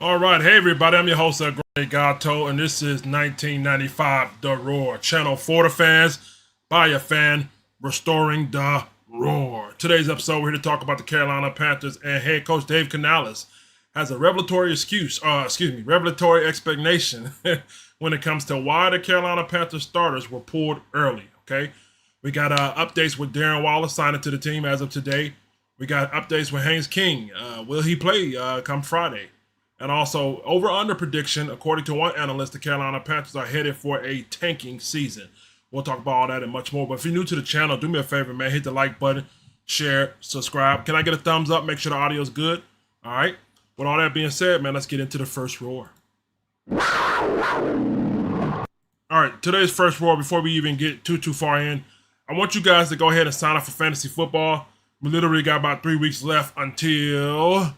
All right, hey everybody, I'm your host, Greg Gato, and this is 1995 The Roar, channel for the fans, by a fan, restoring the roar. Today's episode, we're here to talk about the Carolina Panthers, and head coach Dave Canales has a revelatory revelatory explanation when it comes to why the Carolina Panthers starters were pulled early, okay? We got updates with Darren Waller signing to the team as of today. We got updates with Haynes King. Will he play come Friday? And also, over-under prediction, according to one analyst, the Carolina Panthers are headed for a tanking season. We'll talk about all that and much more. But if you're new to the channel, do me a favor, man. Hit the like button, share, subscribe. Can I get a thumbs up? Make sure the audio's good. All right? With all that being said, man, let's get into the first roar. All right, today's first roar, before we even get too far in, I want you guys to go ahead and sign up for fantasy football. We literally got about 3 weeks left until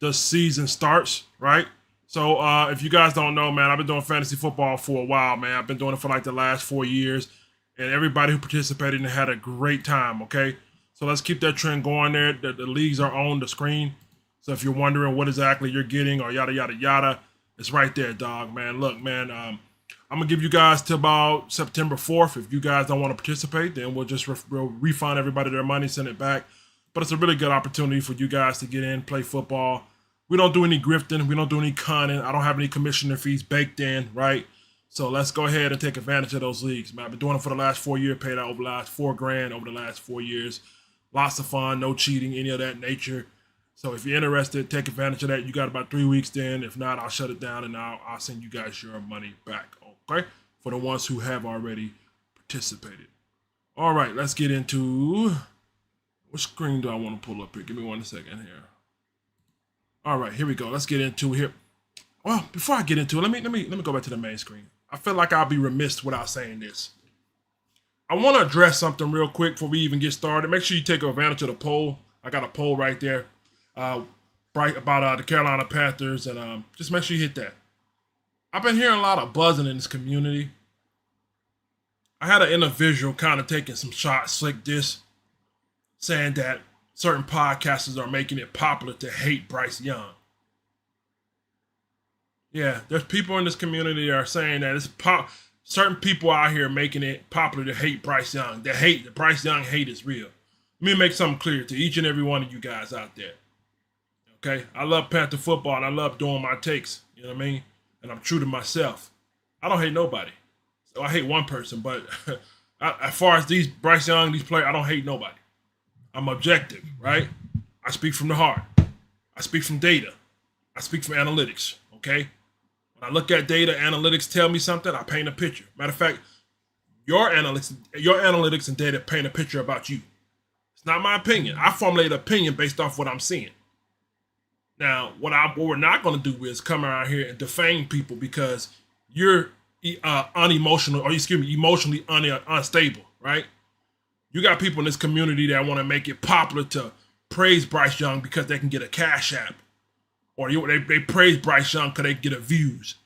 the season starts, right? So if you guys don't know, man, I've been doing fantasy football for a while, man. I've been doing it for like the last 4 years, and everybody who participated in it had a great time, okay? So let's keep that trend going there. The leagues are on the screen. So if you're wondering what exactly you're getting or yada, yada, yada, it's right there, dog, man. Look, man, I'm going to give you guys till about September 4th. If you guys don't want to participate, then we'll just we'll refund everybody their money, send it back. But it's a really good opportunity for you guys to get in, play football. We don't do any grifting. We don't do any conning. I don't have any commissioner fees baked in, right? So let's go ahead and take advantage of those leagues, man. I've been doing it for the last 4 years, paid out over the last $4,000 over the last 4 years. Lots of fun, no cheating, any of that nature. So if you're interested, take advantage of that. You got about 3 weeks then. If not, I'll shut it down and I'll send you guys your money back, okay? For the ones who have already participated. All right, let's get into... What screen do I want to pull up here? Give me 1 second here. All right, here we go. Let's get into it here. Well, before I get into it, let me go back to the main screen. I feel like I'll be remiss without saying this. I want to address something real quick before we even get started. Make sure you take advantage of the poll. I got a poll right there, right about the Carolina Panthers, and just make sure you hit that. I've been hearing a lot of buzzing in this community. I had an individual kind of taking some shots like this, saying that certain podcasters are making it popular to hate Bryce Young. Yeah, there's people in this community that are saying that it's certain people out here making it popular to hate Bryce Young. The Bryce Young hate is real. Let me make something clear to each and every one of you guys out there. Okay? I love Panther football and I love doing my takes. You know what I mean? And I'm true to myself. I don't hate nobody. So I hate one person, but as far as these Bryce Young, these players, I don't hate nobody. I'm objective, right? I speak from the heart. I speak from data. I speak from analytics, okay? When I look at data, analytics tell me something, I paint a picture. Matter of fact, your analytics and data paint a picture about you. It's not my opinion. I formulate an opinion based off what I'm seeing. Now, what we're not going to do is come around here and defame people because you're emotionally unstable, right? You got people in this community that want to make it popular to praise Bryce Young because they can get a cash app. Or they praise Bryce Young because they get a views.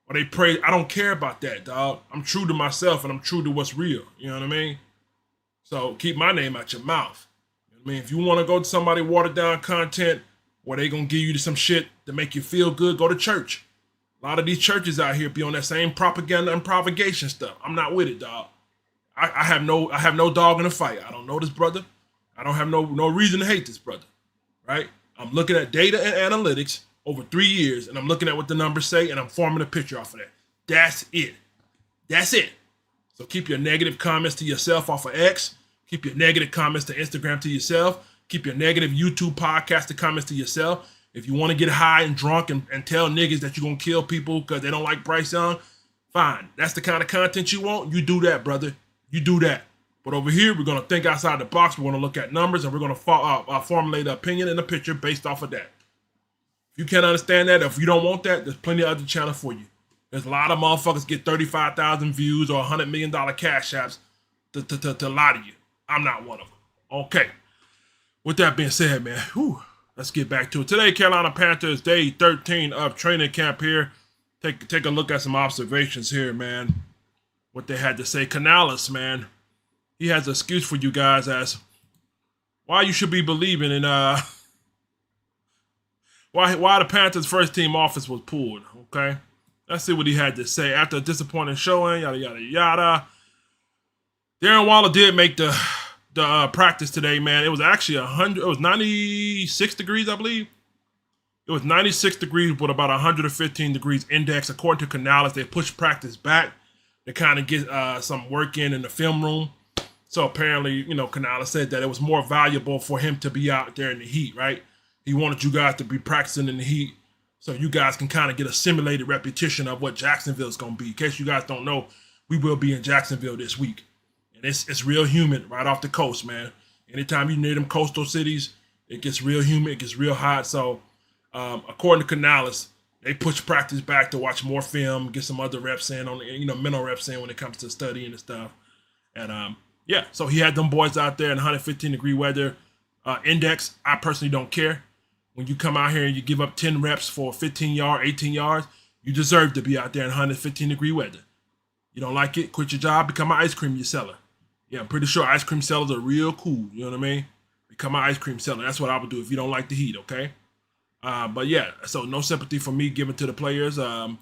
Or they praise, I don't care about that, dog. I'm true to myself and I'm true to what's real. You know what I mean? So keep my name out your mouth. You know what I mean? If you want to go to somebody watered down content where they going to give you some shit to make you feel good, go to church. A lot of these churches out here be on that same propaganda and propagation stuff. I'm not with it, dog. I have no dog in the fight. I don't know this brother. I don't have no reason to hate this brother, right? I'm looking at data and analytics over 3 years, and I'm looking at what the numbers say, and I'm forming a picture off of that. That's it. That's it. So keep your negative comments to yourself off of X. Keep your negative comments to Instagram to yourself. Keep your negative YouTube podcast comments to yourself. If you want to get high and drunk and tell niggas that you're going to kill people because they don't like Bryce Young, fine. That's the kind of content you want. You do that, brother. You do that. But over here, we're going to think outside the box. We're going to look at numbers, and we're going to formulate an opinion and a picture based off of that. If you can't understand that, if you don't want that, there's plenty of other channels for you. There's a lot of motherfuckers get 35,000 views or $100 million cash apps to lie to you. I'm not one of them. Okay. With that being said, man, let's get back to it. Today, Carolina Panthers, day 13 of training camp here. Take a look at some observations here, man. What they had to say. Canales, man, he has an excuse for you guys as why you should be believing in why the Panthers first team offense was pulled. Okay, let's see what he had to say after a disappointing showing. Yada yada yada. Darren Waller did make the practice today, man. It was actually 100. It was 96 degrees, I believe. It was 96 degrees with about 115 degrees index. According to Canales, they pushed practice back to kind of get some work in the film room. So apparently, Canales said that it was more valuable for him to be out there in the heat, right? He wanted you guys to be practicing in the heat so you guys can kind of get a simulated repetition of what Jacksonville's going to be. In case you guys don't know, we will be in Jacksonville this week. And it's real humid right off the coast, man. Anytime you're near them coastal cities, it gets real humid, it gets real hot. So according to Canales, they push practice back to watch more film, get some other reps in on mental reps in when it comes to studying and stuff. And yeah, so he had them boys out there in 115 degree weather. Index, I personally don't care. When you come out here and you give up 10 reps for 15 yards, 18 yards, you deserve to be out there in 115 degree weather. You don't like it? Quit your job, become an ice cream seller. Yeah, I'm pretty sure ice cream sellers are real cool. You know what I mean? Become an ice cream seller. That's what I would do if you don't like the heat, okay? But yeah, so no sympathy for me given to the players, for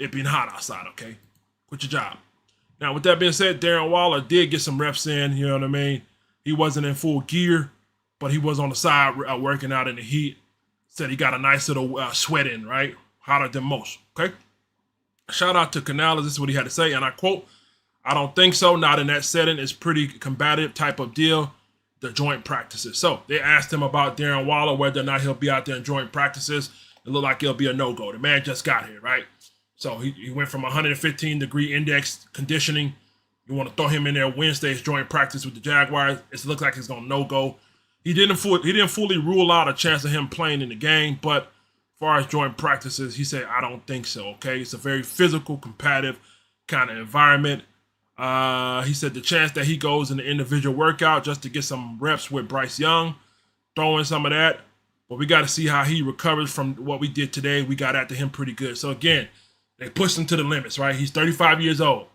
it being hot outside, okay? Quit your job. Now, with that being said, Darren Waller did get some reps in, you know what I mean? He wasn't in full gear, but he was on the side working out in the heat. Said he got a nice little sweat in, right? Hotter than most, okay? Shout out to Canales. This is what he had to say, and I quote, "I don't think so, not in that setting. It's pretty combative type of deal, the joint practices." So they asked him about Darren Waller, whether or not he'll be out there in joint practices. It looked like it'll be a no-go. The man just got here, right? So he went from 115 degree index conditioning. You want to throw him in there Wednesday's joint practice with the Jaguars. It looks like he's going to no-go. He didn't fully rule out a chance of him playing in the game, but as far as joint practices, he said, I don't think so, okay? It's a very physical, competitive kind of environment. He said the chance that he goes in the individual workout just to get some reps with Bryce Young, throwing some of that. But we got to see how he recovers from what we did today. We got after him pretty good. So again, they pushed him to the limits, right? He's 35 years old.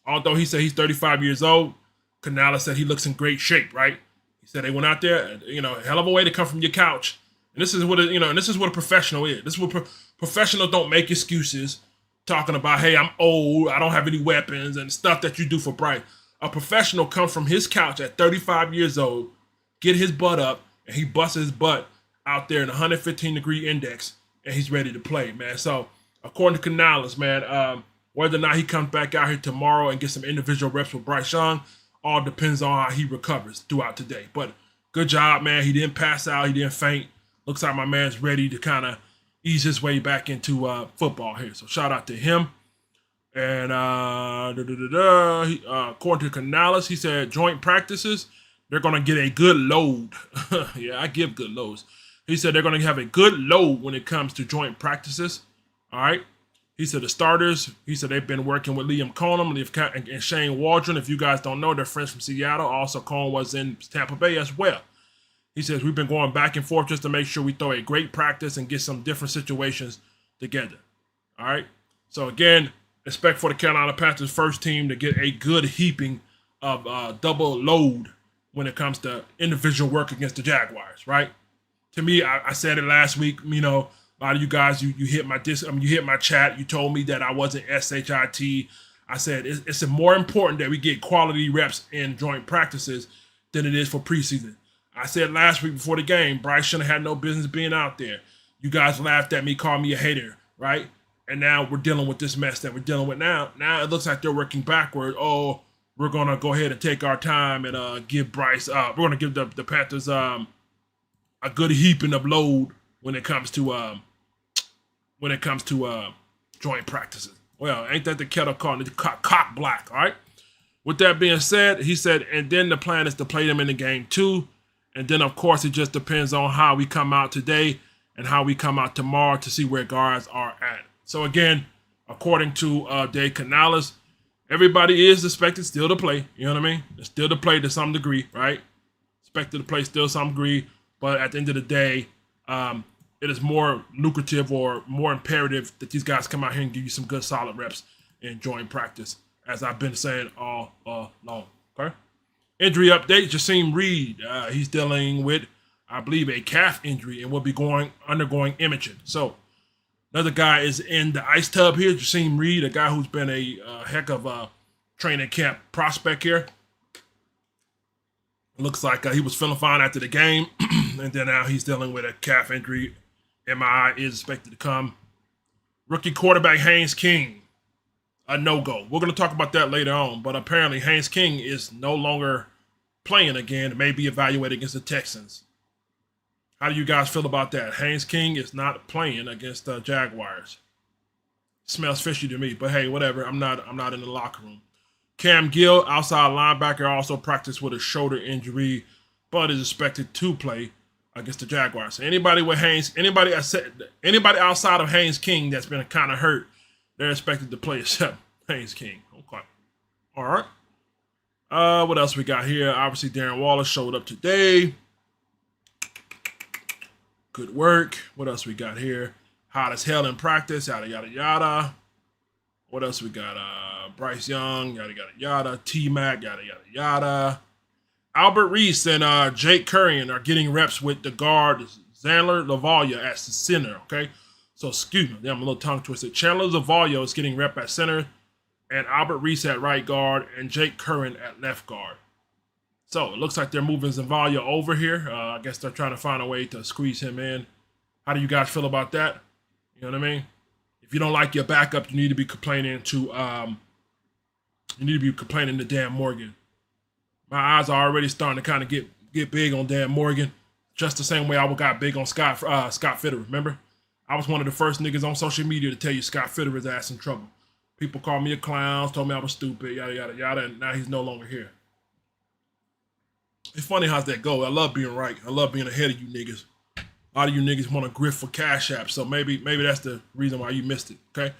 Although he said he's 35 years old, Canales said he looks in great shape, right? He said they went out there, a hell of a way to come from your couch. And this is what a professional is. This is what professionals don't make excuses, talking about, hey, I'm old, I don't have any weapons, and stuff that you do for Bryce. A professional come from his couch at 35 years old, get his butt up, and he busts his butt out there in 115 degree index, and he's ready to play, man. So according to Canales, man, whether or not he comes back out here tomorrow and gets some individual reps with Bryce Young, all depends on how he recovers throughout today. But good job, man. He didn't pass out. He didn't faint. Looks like my man's ready to kind of ease his way back into football here. So shout out to him. And according to Canales, he said joint practices, they're going to get a good load. Yeah, I give good loads. He said they're going to have a good load when it comes to joint practices. All right. He said the starters, he said they've been working with Liam Cohen and Shane Waldron. If you guys don't know, they're friends from Seattle. Also, Cohen was in Tampa Bay as well. He says we've been going back and forth just to make sure we throw a great practice and get some different situations together. All right. So again, expect for the Carolina Panthers first team to get a good heaping of double load when it comes to individual work against the Jaguars. Right. To me, I said it last week. A lot of you guys, you hit my you hit my chat. You told me that I wasn't SHIT. I said it's more important that we get quality reps in joint practices than it is for preseason. I said last week before the game, Bryce shouldn't have had no business being out there. You guys laughed at me, called me a hater, right? And now we're dealing with this mess that we're dealing with now. Now it looks like they're working backward. Oh, we're gonna go ahead and take our time and give Bryce. We're gonna give the Panthers a good heaping of load when it comes to joint practices. Well, ain't that the kettle calling it cock black, all right? With that being said, he said, and then the plan is to play them in the game too. And then, of course, it just depends on how we come out today and how we come out tomorrow to see where guards are at. So, again, according to Dave Canales, everybody is expected still to play. You know what I mean? Still to play to some degree, right? Expected to play still to some degree. But at the end of the day, it is more lucrative or more imperative that these guys come out here and give you some good solid reps in joint practice, as I've been saying all along. Okay? Injury update, Jasim Reed. He's dealing with, I believe, a calf injury and will be undergoing imaging. So another guy is in the ice tub here, Jasim Reed, a guy who's been a heck of a training camp prospect here. Looks like he was feeling fine after the game, and then now he's dealing with a calf injury. MRI is expected to come. Rookie quarterback Haynes King, a no-go. We're going to talk about that later on, but apparently Haynes King is no longer playing again. May be evaluated against the Texans. How do you guys feel about that? Haynes King is not playing against the Jaguars. Smells fishy to me, but hey, whatever. I'm not in the locker room. Cam Gill, outside linebacker, also practiced with a shoulder injury, but is expected to play against the Jaguars. So anybody outside of Haynes King that's been kind of hurt, they're expected to play except Haynes King. Okay. All right. What else we got here? Obviously, Darren Waller showed up today. Good work. What else we got here? Hot as hell in practice, yada, yada, yada. What else we got? Bryce Young, yada, yada, yada. T-Mac, yada, yada, yada. Albert Reese and Jake Curran are getting reps with the guard Chandler Lavallia at the center, okay? So, excuse me, I'm a little tongue twisted. Chandler Lavallia is getting rep at center, and Albert Reese at right guard, and Jake Curran at left guard. So, it looks like they're moving Zavallia over here. I guess they're trying to find a way to squeeze him in. How do you guys feel about that? You know what I mean? If you don't like your backup, you need to be complaining to Dan Morgan. My eyes are already starting to kind of get big on Dan Morgan, just the same way I got big on Scott Fitterer. Remember, I was one of the first niggas on social media to tell you Scott Fitterer's ass in trouble. People called me a clown, told me I was stupid, yada yada yada, and now he's no longer here. It's funny how's that go. I love being right. I love being ahead of you niggas. A lot of you niggas want to grift for Cash App, so maybe that's the reason why you missed it. Okay.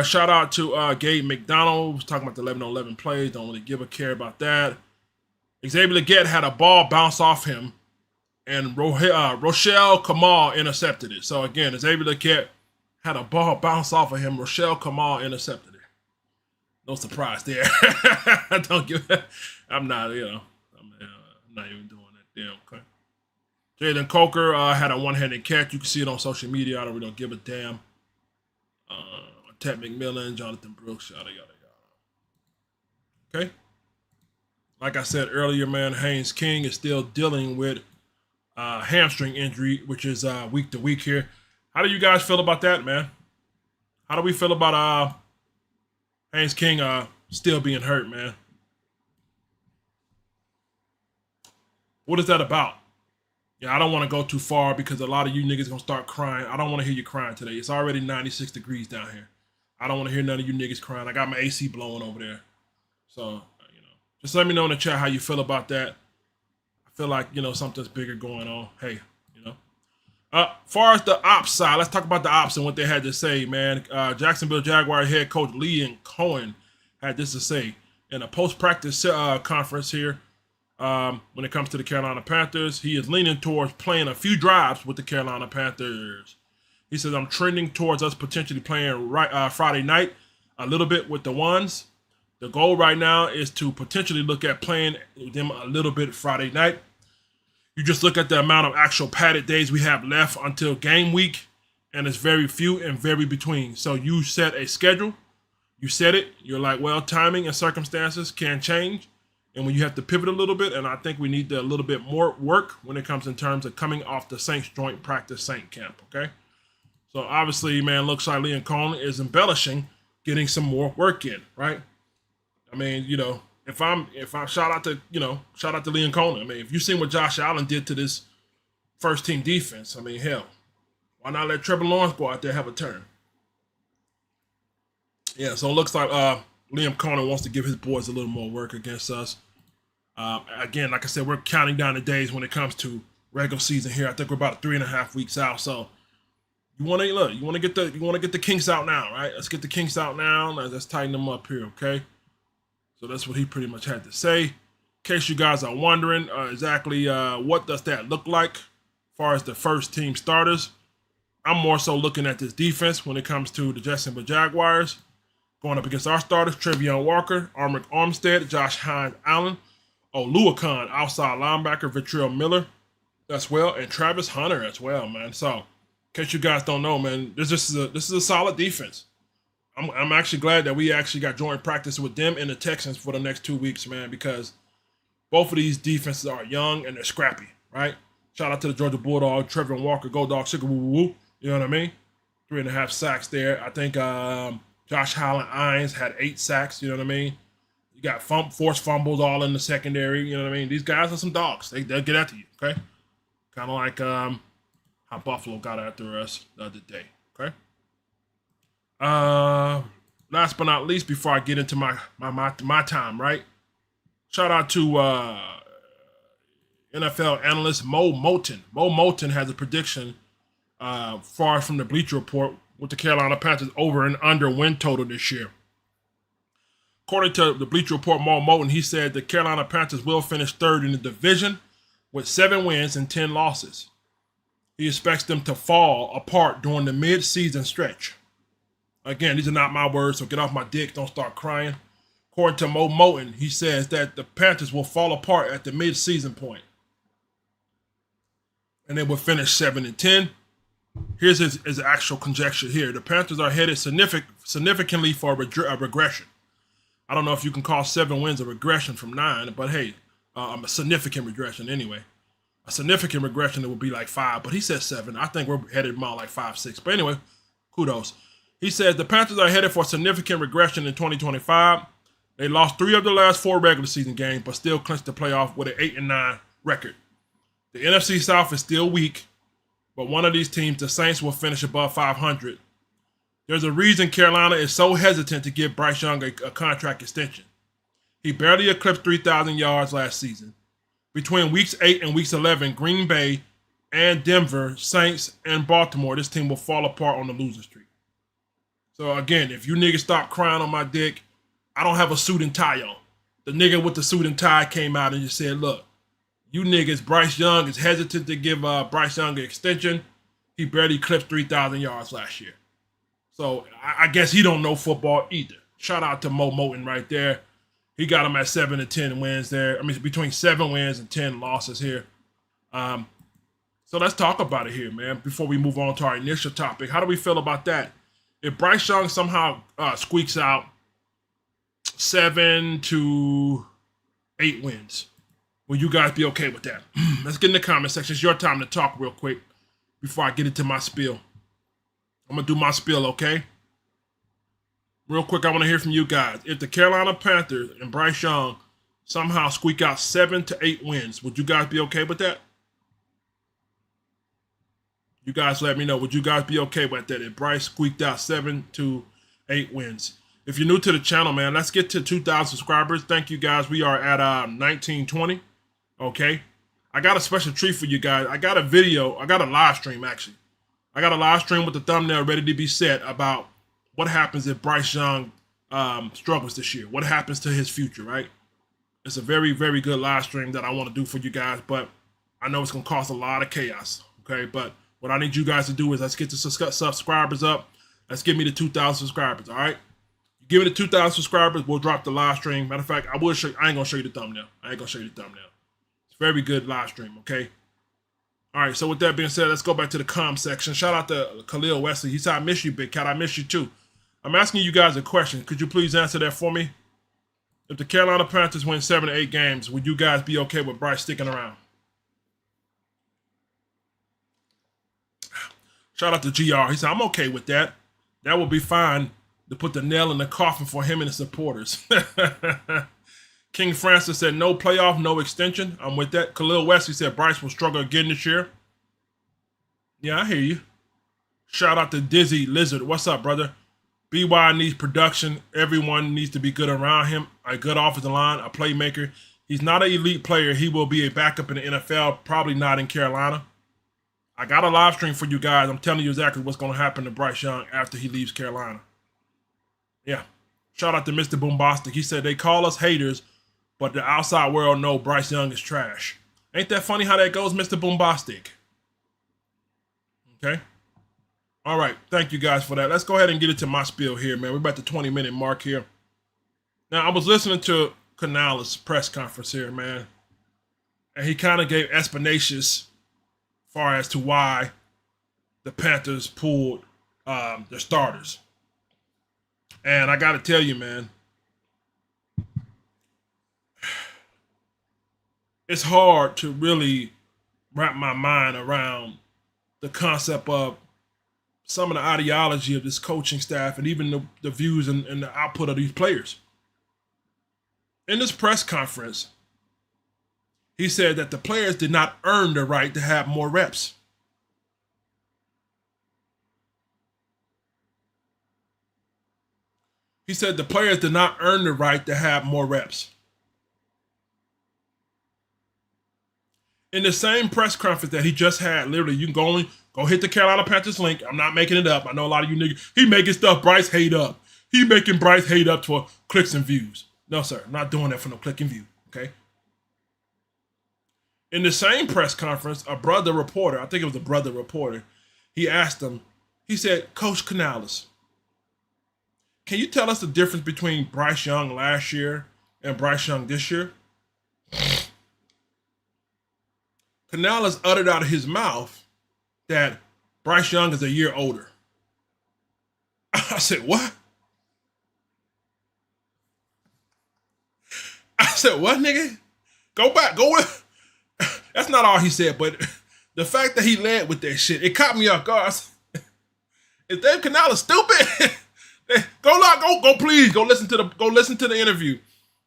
Shout out to Gabe McDonald, was talking about the 11-on-11 plays. Don't really give a care about that. Xavier Legette had a ball bounce off him, and Rochelle Kamal intercepted it. So again, Xavier Legette had a ball bounce off of him. Rochelle Kamal intercepted it. No surprise there. I'm not even doing that. Damn. Okay. Jalen Coker had a one-handed catch. You can see it on social media. I don't give a damn. Ted McMillan, Jonathan Brooks, yada, yada, yada. Okay? Like I said earlier, man, Haynes King is still dealing with hamstring injury, which is week to week here. How do you guys feel about that, man? How do we feel about Haynes King still being hurt, man? What is that about? Yeah, I don't want to go too far because a lot of you niggas going to start crying. I don't want to hear you crying today. It's already 96 degrees down here. I don't want to hear none of you niggas crying. I got my AC blowing over there. So, just let me know in the chat how you feel about that. I feel like, something's bigger going on. Hey, far as the ops side, let's talk about the ops and what they had to say, man. Jacksonville Jaguar head coach Liam Cohen had this to say in a post-practice conference here. When it comes to the Carolina Panthers, he is leaning towards playing a few drives with the Carolina Panthers. He says, I'm trending towards us potentially playing Friday night a little bit with the ones. The goal right now is to potentially look at playing them a little bit Friday night. You just look at the amount of actual padded days we have left until game week, and it's very few and very between. So you set a schedule. You set it. You're like, well, timing and circumstances can change. And when you have to pivot a little bit, and I think we need a little bit more work when it comes in terms of coming off the Saints joint practice Saint camp, okay? So obviously, man, looks like Liam Cohen is embellishing, getting some more work in, right? I mean, if I shout out to Liam Cohen. I mean, if you've seen what Josh Allen did to this first team defense, I mean, hell, why not let Trevor Lawrence go out there and have a turn? Yeah, so it looks like Liam Cohen wants to give his boys a little more work against us. Again, like I said, we're counting down the days when it comes to regular season here. I think we're about 3.5 weeks out. So you want to get the kinks out now, right? Let's get the kinks out now. Let's tighten them up here, okay? So that's what he pretty much had to say. In case you guys are wondering exactly what does that look like as far as the first team starters, I'm more so looking at this defense when it comes to the Jacksonville Jaguars. Going up against our starters, Trevion Walker, Armand Armstead, Josh Hines Allen, Oh, Luakon, outside linebacker, Ventrell Miller as well, and Travis Hunter as well, man. So, in case you guys don't know, man, this is a solid defense. I'm actually glad that we actually got joint practice with them and the Texans for the next 2 weeks, man, because both of these defenses are young and they're scrappy, right? Shout out to the Georgia Bulldog, Trevor Walker, Go Dog, Sugar Woo Woo. You know what I mean? 3.5 sacks there. I think Josh Howland-Ines had 8 sacks. You know what I mean? You got forced fumbles all in the secondary. You know what I mean? These guys are some dogs. They'll get after you, okay? Kind of like how Buffalo got after us the other day, okay? Last but not least, before I get into my time, right? Shout out to NFL analyst Mo Moulton. Mo Moulton has a prediction far from the Bleacher Report with the Carolina Panthers over and under win total this year. According to the Bleacher Report, Mo Moulton, he said the Carolina Panthers will finish third in the division with 7 wins and 10 losses. He expects them to fall apart during the mid-season stretch. Again, these are not my words, so get off my dick, don't start crying. According to Mo Moulton, he says that the Panthers will fall apart at the mid-season point. And they will finish 7-10. Here's his actual conjecture here. The Panthers are headed significantly for a regression. I don't know if you can call 7 wins a regression from 9, but hey, a significant regression anyway. A significant regression, it would be like 5, but he said 7. I think we're headed more like 5, 6. But anyway, kudos. He says the Panthers are headed for significant regression in 2025. They lost 3 of the last 4 regular season games, but still clinched the playoff with an 8-9 record. The NFC South is still weak, but one of these teams, the Saints, will finish above 500. There's a reason Carolina is so hesitant to give Bryce Young a contract extension. He barely eclipsed 3,000 yards last season. Between weeks 8 and weeks 11, Green Bay and Denver, Saints, and Baltimore, this team will fall apart on the losing streak. So again, if you niggas stop crying on my dick, I don't have a suit and tie on. The nigga with the suit and tie came out and just said, look, you niggas, Bryce Young is hesitant to give Bryce Young an extension. He barely eclipsed 3,000 yards last year. So I guess he don't know football either. Shout out to Mo Moulton right there. He got him at 7-10 wins there. I mean, between 7 wins and 10 losses here. So let's talk about it here, man, before we move on to our initial topic. How do we feel about that? If Bryce Young somehow squeaks out 7 to 8 wins, will you guys be okay with that? Let's get in the comment section. It's your time to talk real quick before I get into my spiel. I'm going to do my spiel, okay? Real quick, I want to hear from you guys. If the Carolina Panthers and Bryce Young somehow squeak out 7 to 8 wins, would you guys be okay with that? You guys let me know. Would you guys be okay with that if Bryce squeaked out 7 to 8 wins? If you're new to the channel, man, let's get to 2,000 subscribers. Thank you, guys. We are at 1920. Okay? I got a special treat for you guys. I got a video. I got a live stream, actually. I got a live stream with the thumbnail ready to be set about what happens if Bryce Young struggles this year. What happens to his future, right? It's a very, very good live stream that I want to do for you guys, but I know it's going to cause a lot of chaos, okay? But what I need you guys to do is let's get the subscribers up. Let's get me to 2,000 subscribers, all right? You give me the 2,000 subscribers, we'll drop the live stream. Matter of fact, I ain't going to show you the thumbnail. It's a very good live stream, okay? All right, so with that being said, let's go back to the com section. Shout out to Khalil Wesley. He said, I miss you, Big Cat. I miss you too. I'm asking you guys a question. Could you please answer that for me? If the Carolina Panthers win 7 to 8 games, would you guys be okay with Bryce sticking around? Shout out to GR. He said, I'm okay with that. That would be fine to put the nail in the coffin for him and his supporters. King Francis said, no playoff, no extension. I'm with that. Khalil Wesley said Bryce will struggle again this year. Yeah, I hear you. Shout out to Dizzy Lizard. What's up, brother? BY needs production. Everyone needs to be good around him. A good offensive line, a playmaker. He's not an elite player. He will be a backup in the NFL, probably not in Carolina. I got a live stream for you guys. I'm telling you exactly what's going to happen to Bryce Young after he leaves Carolina. Yeah. Shout out to Mr. Boombastic. He said, they call us haters, but the outside world know Bryce Young is trash. Ain't that funny how that goes, Mr. Boombastic? Okay. All right. Thank you guys for that. Let's go ahead and get into my spiel here, man. We're about the 20-minute mark here. Now, I was listening to Canales press conference here, man. And he kind of gave explanations far as to why the Panthers pulled their starters. And I got to tell you, man, it's hard to really wrap my mind around the concept of some of the ideology of this coaching staff and even the views and the output of these players. In this press conference, he said that the players did not earn the right to have more reps. He said the players did not earn the right to have more reps. In the same press conference that he just had, literally, you can go hit the Carolina Panthers link. I'm not making it up. I know a lot of you niggas. He making stuff Bryce hate up. He making Bryce hate up for clicks and views. No, sir. I'm not doing that for no click and view. Okay. In the same press conference, a brother reporter, I think it was a brother reporter, he asked him, he said, Coach Canales, can you tell us the difference between Bryce Young last year and Bryce Young this year? Canales uttered out of his mouth that Bryce Young is a year older. I said, what? I said, what, nigga? Go back, go with. That's not all he said, but the fact that he led with that shit, it caught me off guard. Is Dave Canales stupid? Go, please, go listen to the interview.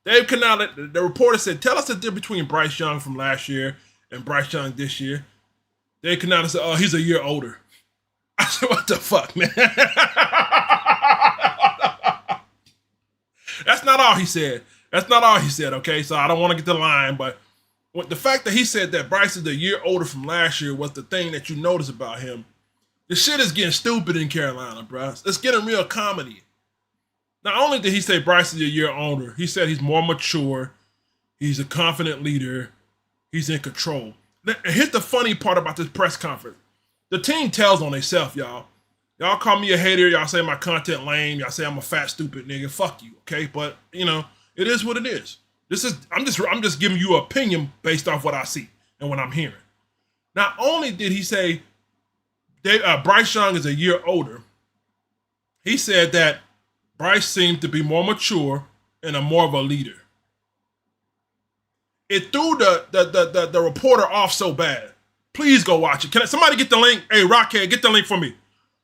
Dave Canales, the reporter said, tell us the difference between Bryce Young from last year and Bryce Young this year. Dave Canales said, oh, he's a year older. I said, what the fuck, man? That's not all he said. That's not all he said, okay? So I don't want to get the line, but the fact that he said that Bryce is a year older from last year was the thing that you notice about him. The shit is getting stupid in Carolina, bro. It's getting real comedy. Not only did he say Bryce is a year older, he said he's more mature, he's a confident leader, he's in control. Here's the funny part about this press conference. The team tells on themselves, y'all. Y'all call me a hater, y'all say my content lame, y'all say I'm a fat, stupid nigga. Fuck you, okay? But, you know, it is what it is. I'm just giving you an opinion based off what I see and what I'm hearing. Not only did he say Bryce Young is a year older, he said that Bryce seemed to be more mature and more of a leader. It threw the reporter off so bad. Please go watch it. Can somebody get the link? Hey, Rockhead, get the link for me.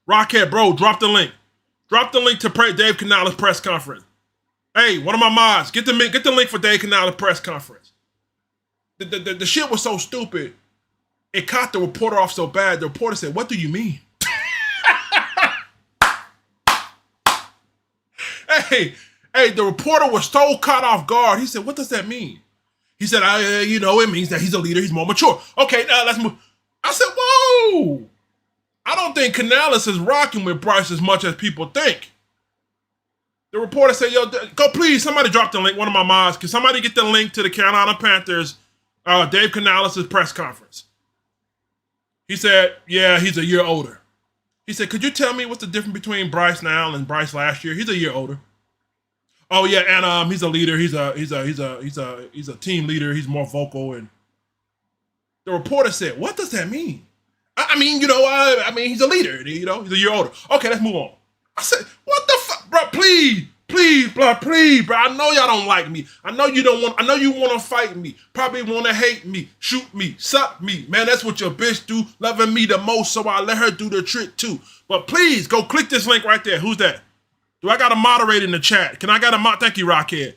Rockhead, bro, drop the link. Drop the link to Dave Canales' press conference. Hey, one of my mods, get the link for Dave Canales' press conference. The shit was so stupid. It caught the reporter off so bad. The reporter said, what do you mean? hey, the reporter was so caught off guard. He said, what does that mean? He said, it means that he's a leader. He's more mature. Okay, let's move. I said, whoa. I don't think Canales is rocking with Bryce as much as people think. The reporter said, yo, go please, somebody drop the link, one of my mods. Can somebody get the link to the Carolina Panthers, Dave Canales' press conference? He said, yeah, he's a year older. He said, could you tell me what's the difference between Bryce now and Bryce last year? He's a year older. Oh yeah, and he's a leader. He's a team leader. He's more vocal. And the reporter said, what does that mean? I mean, he's a leader. He's a year older. Okay, let's move on. I said, what the fuck, bro? Please, bro. I know y'all don't like me. I know you want to fight me. Probably want to hate me, shoot me, suck me. Man, that's what your bitch do, loving me the most, so I let her do the trick too. But please, go click this link right there. Who's that? Do I got a moderator in the chat? Can I got a mod? Thank you, Rockhead.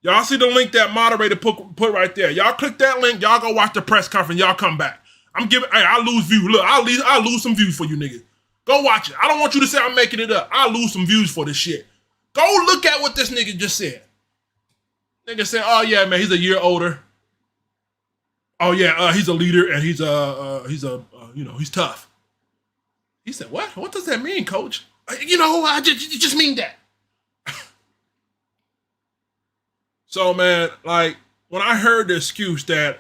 Y'all see the link that moderator put right there. Y'all click that link. Y'all go watch the press conference. Y'all come back. I lose views. Look, I'll lose some views for you niggas. Go watch it. I don't want you to say I'm making it up. I'll lose some views for this shit. Go look at what this nigga just said. Nigga said, oh yeah, man, he's a year older. Oh yeah, he's a leader and he's tough. He said, what? What does that mean, coach? I just mean that. So, man, like, when I heard the excuse that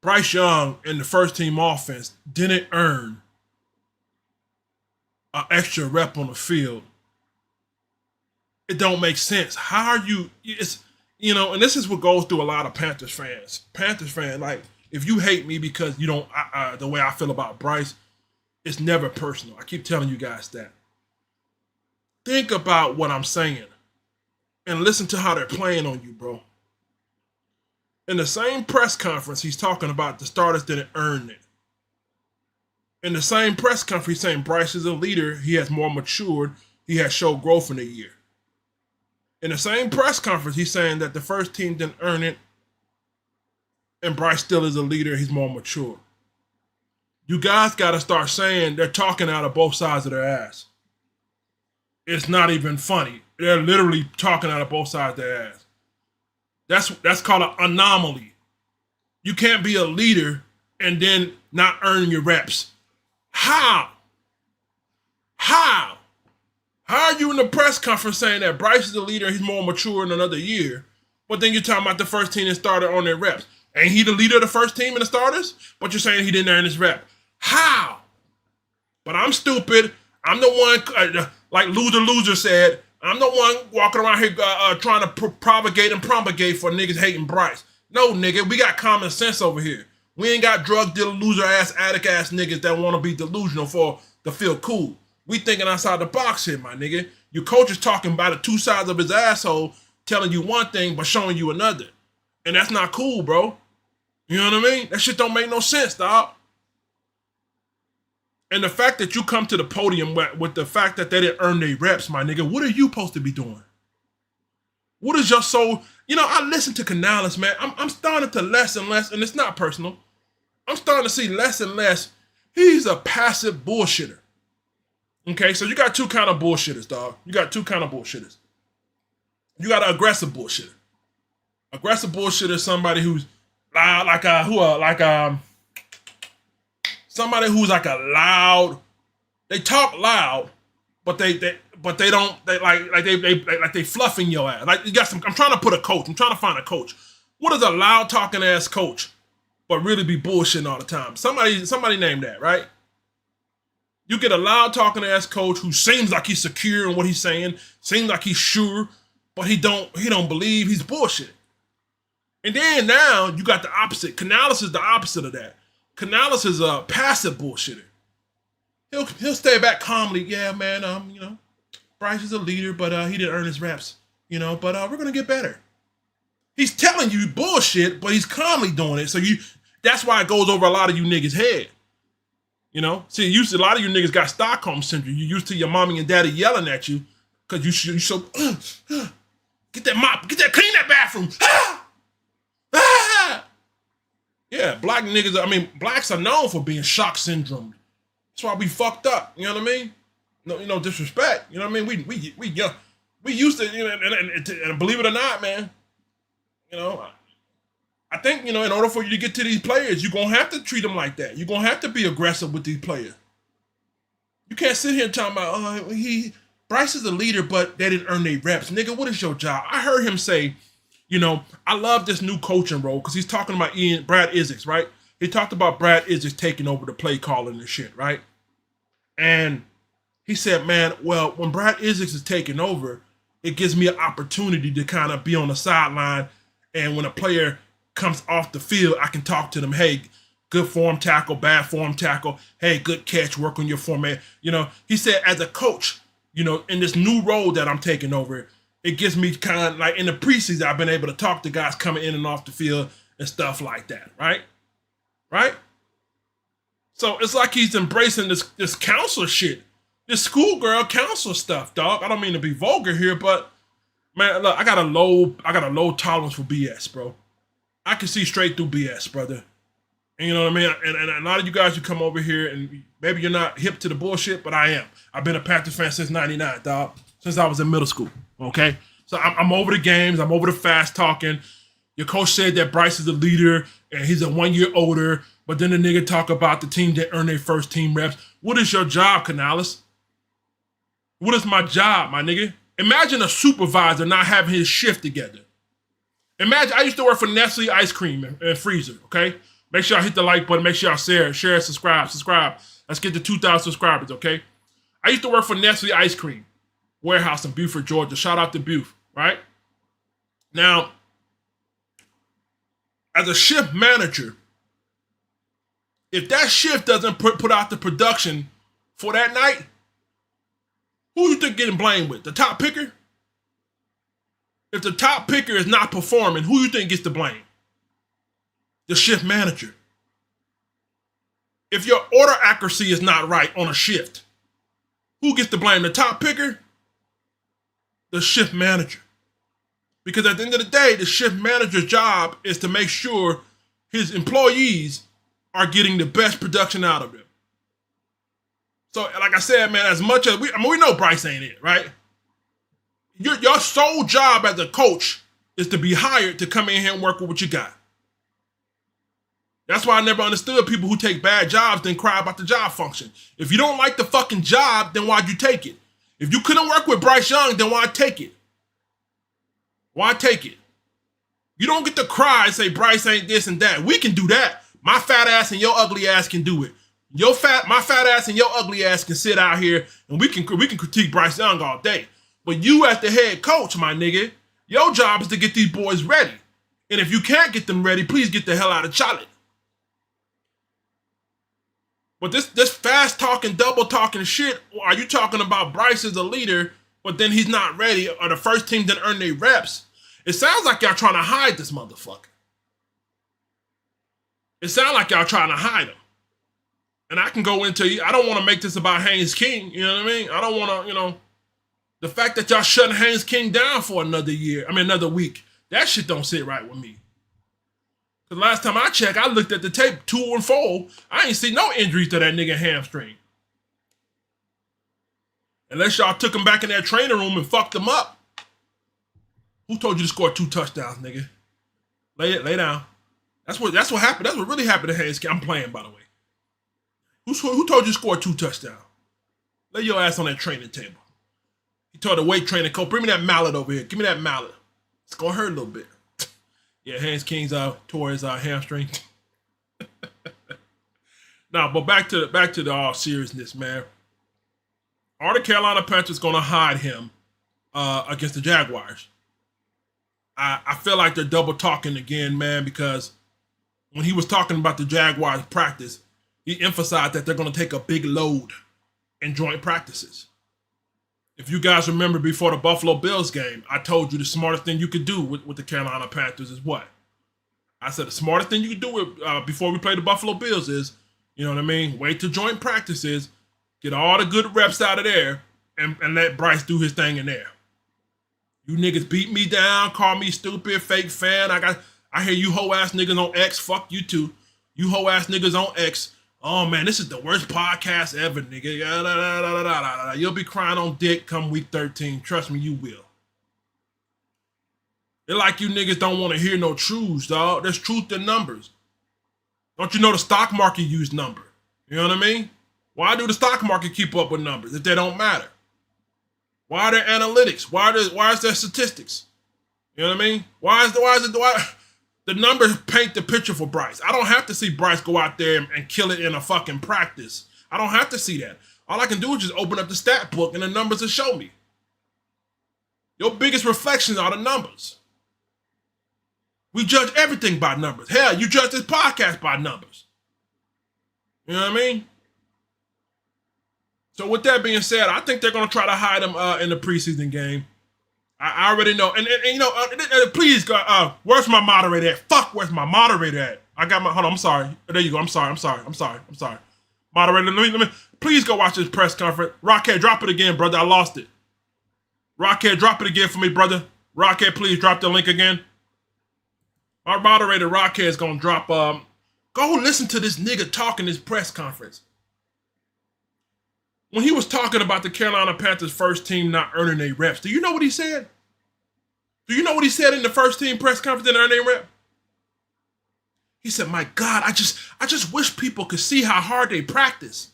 Bryce Young in the first team offense didn't earn an extra rep on the field, it don't make sense. How are you? And this is what goes through a lot of Panthers fans. Panthers fans, like, if you hate me because you don't, the way I feel about Bryce, it's never personal. I keep telling you guys that. Think about what I'm saying and listen to how they're playing on you, bro. In the same press conference, he's talking about the starters didn't earn it. In the same press conference, he's saying Bryce is a leader. He has more matured. He has showed growth in a year. In the same press conference, he's saying that the first team didn't earn it, and Bryce still is a leader. He's more mature. You guys got to start saying they're talking out of both sides of their ass. It's not even funny. They're literally talking out of both sides of their ass. That's called an anomaly. You can't be a leader and then not earn your reps. How? How are you in the press conference saying that Bryce is the leader, he's more mature in another year, but then you're talking about the first team that started on their reps? Ain't he the leader of the first team in the starters? But you're saying he didn't earn his rep. How? But I'm stupid. I'm the one, like Loser said, I'm the one walking around here trying to propagate and promulgate for niggas hating Bryce. No, nigga, we got common sense over here. We ain't got drug dealer, loser ass, addict ass niggas that want to be delusional to feel cool. We thinking outside the box here, my nigga. Your coach is talking about the two sides of his asshole, telling you one thing but showing you another. And that's not cool, bro. You know what I mean? That shit don't make no sense, dog. And the fact that you come to the podium with the fact that they didn't earn their reps, my nigga, what are you supposed to be doing? What is your soul? I listen to Canales, man. I'm starting to less and less, and it's not personal. I'm starting to see less and less. He's a passive bullshitter. Okay, so you got two kind of bullshitters, dog. You got two kind of bullshitters. You got an aggressive bullshitter. Aggressive bullshitter is somebody who's somebody who's like a loud. They talk loud, but they fluffing your ass. Like you got some. I'm trying to put a coach. I'm trying to find a coach. What is a loud talking ass coach, but really be bullshitting all the time? Somebody name that, right? You get a loud talking ass coach who seems like he's secure in what he's saying, seems like he's sure, but he don't believe, he's bullshit. And then now you got the opposite. Canales is the opposite of that. Canales is a passive bullshitter. He'll stay back calmly. Yeah, man. Bryce is a leader, but he didn't earn his reps. But we're gonna get better. He's telling you bullshit, but he's calmly doing it. So that's why it goes over a lot of you niggas' head. See, a lot of you niggas got Stockholm syndrome. You used to your mommy and daddy yelling at you because you so get that mop, clean that bathroom. Yeah, blacks are known for being shock syndrome. That's why we fucked up. You know what I mean? No disrespect. You know what I mean? We used to, and believe it or not, man. I think, in order for you to get to these players, you're going to have to treat them like that. You're going to have to be aggressive with these players. You can't sit here and talk about, Bryce is a leader, but they didn't earn their reps. Nigga, what is your job? I heard him say, I love this new coaching role because he's talking about Brad Isaacs, right? He talked about Brad Isaacs taking over the play calling and shit, right? And he said, man, well, when Brad Isaacs is taking over, it gives me an opportunity to kind of be on the sideline, and when a player comes off the field, I can talk to them. Hey, good form tackle, bad form tackle. Hey, good catch, work on your format. He said as a coach, in this new role that I'm taking over, it gives me kind of like in the preseason, I've been able to talk to guys coming in and off the field and stuff like that, right? Right? So it's like he's embracing this counselor shit, this schoolgirl counselor stuff, dog. I don't mean to be vulgar here, but man, look, I got a low tolerance for BS, bro. I can see straight through BS, brother. And you know what I mean? And a lot of you guys who come over here, and maybe you're not hip to the bullshit, but I am. I've been a Panthers fan since '99, dog. Since I was in middle school, okay? So I'm over the games. I'm over the fast talking. Your coach said that Bryce is a leader, and he's a 1 year older, but then the nigga talk about the team that earned their first team reps. What is your job, Canales? What is my job, my nigga? Imagine a supervisor not having his shift together. Imagine, I used to work for Nestle ice cream and freezer, okay? Make sure y'all hit the like button. Make sure y'all share, subscribe. Let's get to 2,000 subscribers, okay? I used to work for Nestle ice cream warehouse in Beaufort, Georgia. Shout out to Beaufort, right? Now, as a shift manager, if that shift doesn't put out the production for that night, who you think getting blamed with? The top picker? If the top picker is not performing, who you think gets the blame? The shift manager. If your order accuracy is not right on a shift, who gets the blame? The top picker? The shift manager. Because at the end of the day, the shift manager's job is to make sure his employees are getting the best production out of them. So, like I said, man, as much as we know Bryce ain't it, right? Your sole job as a coach is to be hired to come in here and work with what you got. That's why I never understood people who take bad jobs then cry about the job function. If you don't like the fucking job, then why'd you take it? If you couldn't work with Bryce Young, then why take it? Why take it? You don't get to cry and say Bryce ain't this and that. We can do that. My fat ass and your ugly ass can do it. My fat ass and your ugly ass can sit out here and we can critique Bryce Young all day. But you as the head coach, my nigga, your job is to get these boys ready. And if you can't get them ready, please get the hell out of Charlotte. But this fast talking, double talking shit, are you talking about Bryce as a leader, but then he's not ready, or the first team didn't earn their reps? It sounds like y'all trying to hide this motherfucker. It sounds like y'all trying to hide him. And I can go into, I don't want to make this about Haynes King, you know what I mean? I don't want to, the fact that y'all shutting Haynes King down for another week, that shit don't sit right with me. Because last time I checked, I looked at the tape 2 and 4. I ain't see no injuries to that nigga hamstring. Unless y'all took him back in that training room and fucked him up. Who told you to score 2 touchdowns, nigga? Lay down. That's what happened. That's what really happened to Haynes King. I'm playing, by the way. Who told you to score 2 touchdowns? Lay your ass on that training table. He told the weight training coach, bring me that mallet over here. Give me that mallet. It's gonna hurt a little bit. Yeah, Haynes King's tore his hamstring. Now, but back to the all seriousness, man. Are the Carolina Panthers gonna hide him against the Jaguars? I feel like they're double talking again, man, because when he was talking about the Jaguars practice, he emphasized that they're gonna take a big load in joint practices. If you guys remember before the Buffalo Bills game, I told you the smartest thing you could do with the Carolina Panthers is what? I said the smartest thing you could do before we play the Buffalo Bills is, you know what I mean? Wait till joint practices, get all the good reps out of there, and let Bryce do his thing in there. You niggas beat me down, call me stupid, fake fan. I hear you hoe ass niggas on X, fuck you too. You hoe ass niggas on X. Oh man, this is the worst podcast ever, nigga. You'll be crying on dick come week 13. Trust me, you will. They're like you niggas don't want to hear no truths, dog. There's truth in numbers. Don't you know the stock market use number? You know what I mean? Why do the stock market keep up with numbers if they don't matter? Why are there analytics? Why is there statistics? You know what I mean? Why the numbers paint the picture for Bryce. I don't have to see Bryce go out there and kill it in a fucking practice. I don't have to see that. All I can do is just open up the stat book and the numbers will show me. Your biggest reflections are the numbers. We judge everything by numbers. Hell, you judge this podcast by numbers. You know what I mean? So with that being said, I think they're going to try to hide him in the preseason game. I already know. And please, where's my moderator at? Fuck, where's my moderator at? Hold on, I'm sorry. There you go. I'm sorry. Moderator, let me, please go watch this press conference. Rockhead, drop it again, brother. I lost it. Rockhead, drop it again for me, brother. Rockhead, please drop the link again. Our moderator, Rockhead, is going to drop, go listen to this nigga talking this press conference. When he was talking about the Carolina Panthers first team not earning their reps, do you know what he said? Do you know what he said in the first team press conference didn't earn their rep? He said, my God, I just wish people could see how hard they practice.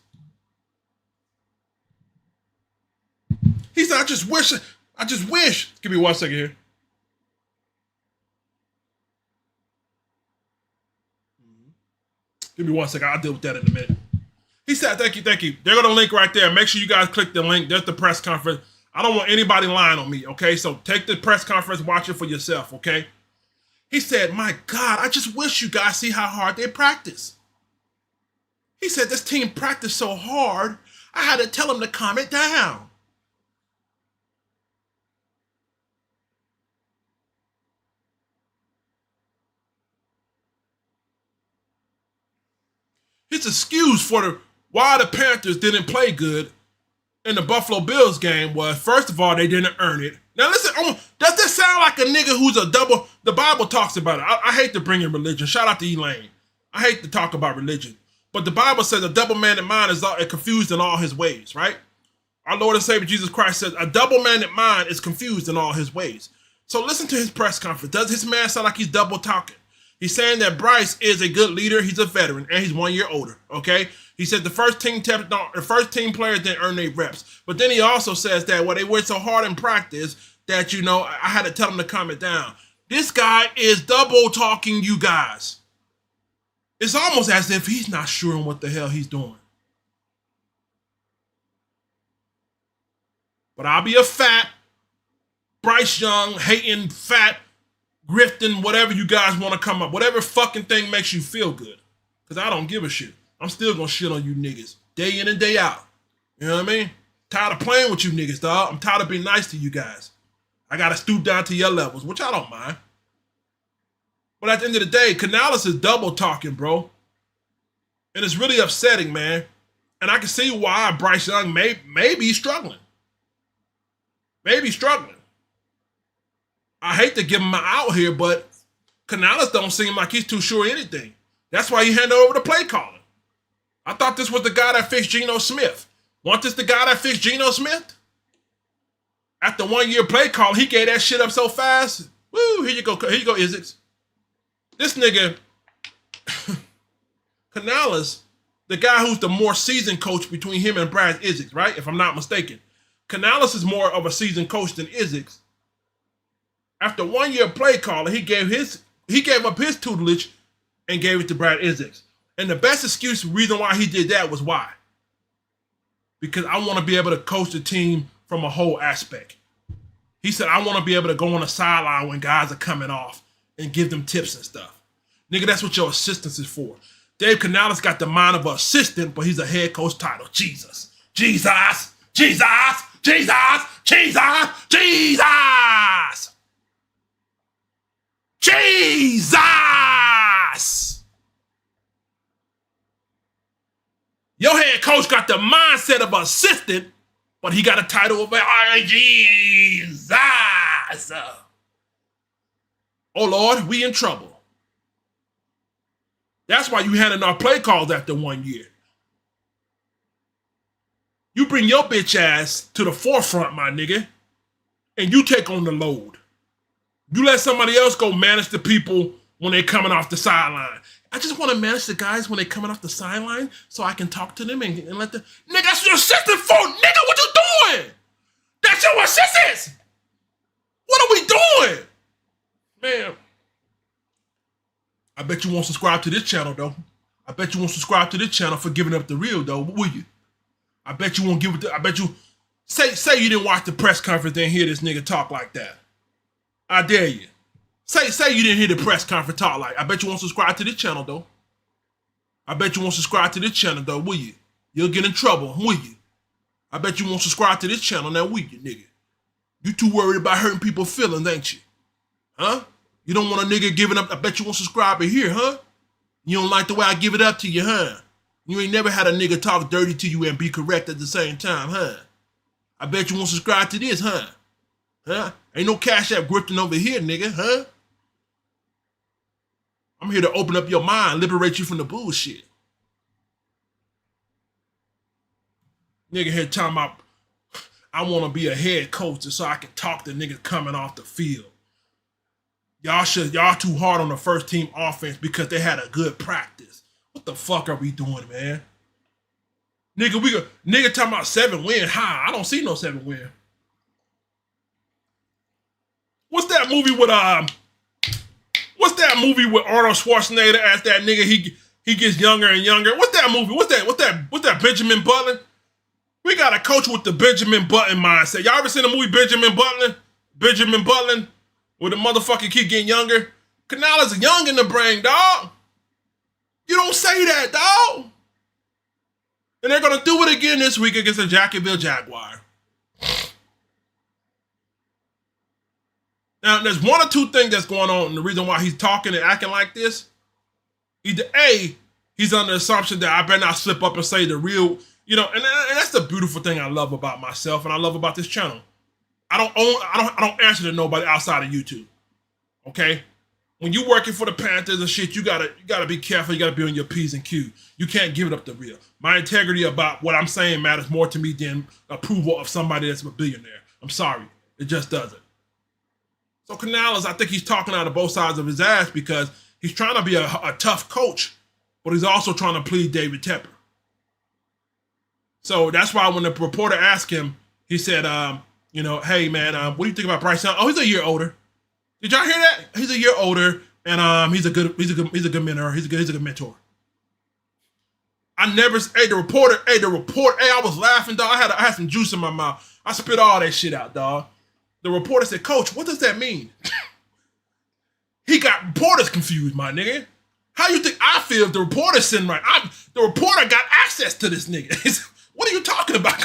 He said, I just wish. Give me 1 second here. Give me 1 second. I'll deal with that in a minute. He said, thank you. They're going to link right there. Make sure you guys click the link. There's the press conference. I don't want anybody lying on me, okay? So take the press conference, watch it for yourself, okay? He said, my God, I just wish you guys see how hard they practice. He said, this team practiced so hard, I had to tell them to calm it down. His excuse for why the Panthers didn't play good in the Buffalo Bills game was, first of all, they didn't earn it. Now listen, does this sound like a nigga who's a double? The Bible talks about it. I hate to bring in religion. Shout out to Elaine. I hate to talk about religion. But the Bible says a double-minded mind is confused in all his ways, right? Our Lord and Savior Jesus Christ says a double-minded mind is confused in all his ways. So listen to his press conference. Does his man sound like he's double talking? He's saying that Bryce is a good leader. He's a veteran, and he's 1 year older. Okay. He said the first team players didn't earn their reps, but then he also says that they went so hard in practice that I had to tell them to calm it down. This guy is double talking, you guys. It's almost as if he's not sure what the hell he's doing. But I'll be a fat Bryce Young hating fat grifting, whatever you guys want to come up, whatever fucking thing makes you feel good. Because I don't give a shit. I'm still going to shit on you niggas day in and day out. You know what I mean? Tired of playing with you niggas, dog. I'm tired of being nice to you guys. I got to stoop down to your levels, which I don't mind. But at the end of the day, Canales is double talking, bro. And it's really upsetting, man. And I can see why Bryce Young may be struggling. Maybe struggling. I hate to give him an out here, but Canales don't seem like he's too sure of anything. That's why he handed over the play calling. I thought this was the guy that fixed Geno Smith. Want this the guy that fixed Geno Smith? After 1 year play call, he gave that shit up so fast. Woo, here you go, Isaacs. This nigga, Canales, the guy who's the more seasoned coach between him and Brad Isaacs, right? If I'm not mistaken. Canales is more of a seasoned coach than Isaacs. After 1 year play calling, he gave up his tutelage and gave it to Brad Isaacs. And the best reason why he did that was why? Because I want to be able to coach the team from a whole aspect. He said, I want to be able to go on the sideline when guys are coming off and give them tips and stuff. Nigga, that's what your assistance is for. Dave Canales got the mind of an assistant, but he's a head coach title. Jesus. Jesus. Jesus. Jesus. Jesus. Jesus. Jesus! Your head coach got the mindset of an assistant, but he got a title of Jesus. Oh Lord, we in trouble. That's why you handing our play calls after 1 year. You bring your bitch ass to the forefront, my nigga, and you take on the load. You let somebody else go manage the people when they're coming off the sideline. I just want to manage the guys when they're coming off the sideline so I can talk to them and let them. Nigga, that's your assistant for. Nigga, what you doing? That's your assistant. What are we doing? Man. I bet you won't subscribe to this channel, though. I bet you won't subscribe to this channel for giving up the real, though. Will you? I bet you won't give it. I bet you. Say you didn't watch the press conference and hear this nigga talk like that. I dare you. Say you didn't hear the press conference talk like. I bet you won't subscribe to this channel, though. I bet you won't subscribe to this channel, though, will you? You'll get in trouble, will you? I bet you won't subscribe to this channel now, will you, nigga? You too worried about hurting people's feelings, ain't you? Huh? You don't want a nigga giving up. I bet you won't subscribe in here, huh? You don't like the way I give it up to you, huh? You ain't never had a nigga talk dirty to you and be correct at the same time, huh? I bet you won't subscribe to this, huh? Huh? Ain't no Cash App grifting over here, nigga, huh? I'm here to open up your mind, liberate you from the bullshit. Nigga here talking about, I want to be a head coach so I can talk to niggas coming off the field. Y'all too hard on the first team offense because they had a good practice. What the fuck are we doing, man? Nigga talking about 7 win. I don't see no 7 win. What's that movie with Arnold Schwarzenegger as that nigga he gets younger and younger? What's that movie? What's that Benjamin Button? We got a coach with the Benjamin Button mindset. Y'all ever seen the movie Benjamin Button? Where the motherfucker keep getting younger? Canales is young in the brain, dog. You don't say that, dog. And they're going to do it again this week against the Jacksonville Jaguars. Now, there's one or two things that's going on, and the reason why he's talking and acting like this. Either A, he's under the assumption that I better not slip up and say the real, and that's the beautiful thing I love about myself and I love about this channel. I don't answer to nobody outside of YouTube. Okay? When you're working for the Panthers and shit, you gotta be careful. You gotta be on your P's and Q's. You can't give it up the real. My integrity about what I'm saying matters more to me than approval of somebody that's a billionaire. I'm sorry. It just doesn't. So Canales, I think he's talking out of both sides of his ass because he's trying to be a tough coach, but he's also trying to plead David Tepper. So that's why when the reporter asked him, he said, hey man, what do you think about Bryce Young? Oh, he's a year older. Did y'all hear that? He's a year older, and he's a good mentor. He's a good mentor. The reporter, I was laughing, dog. I had some juice in my mouth. I spit all that shit out, dog. The reporter said, Coach, what does that mean? He got reporters confused, my nigga. How you think I feel if the reporter's sitting right? The reporter got access to this nigga. What are you talking about?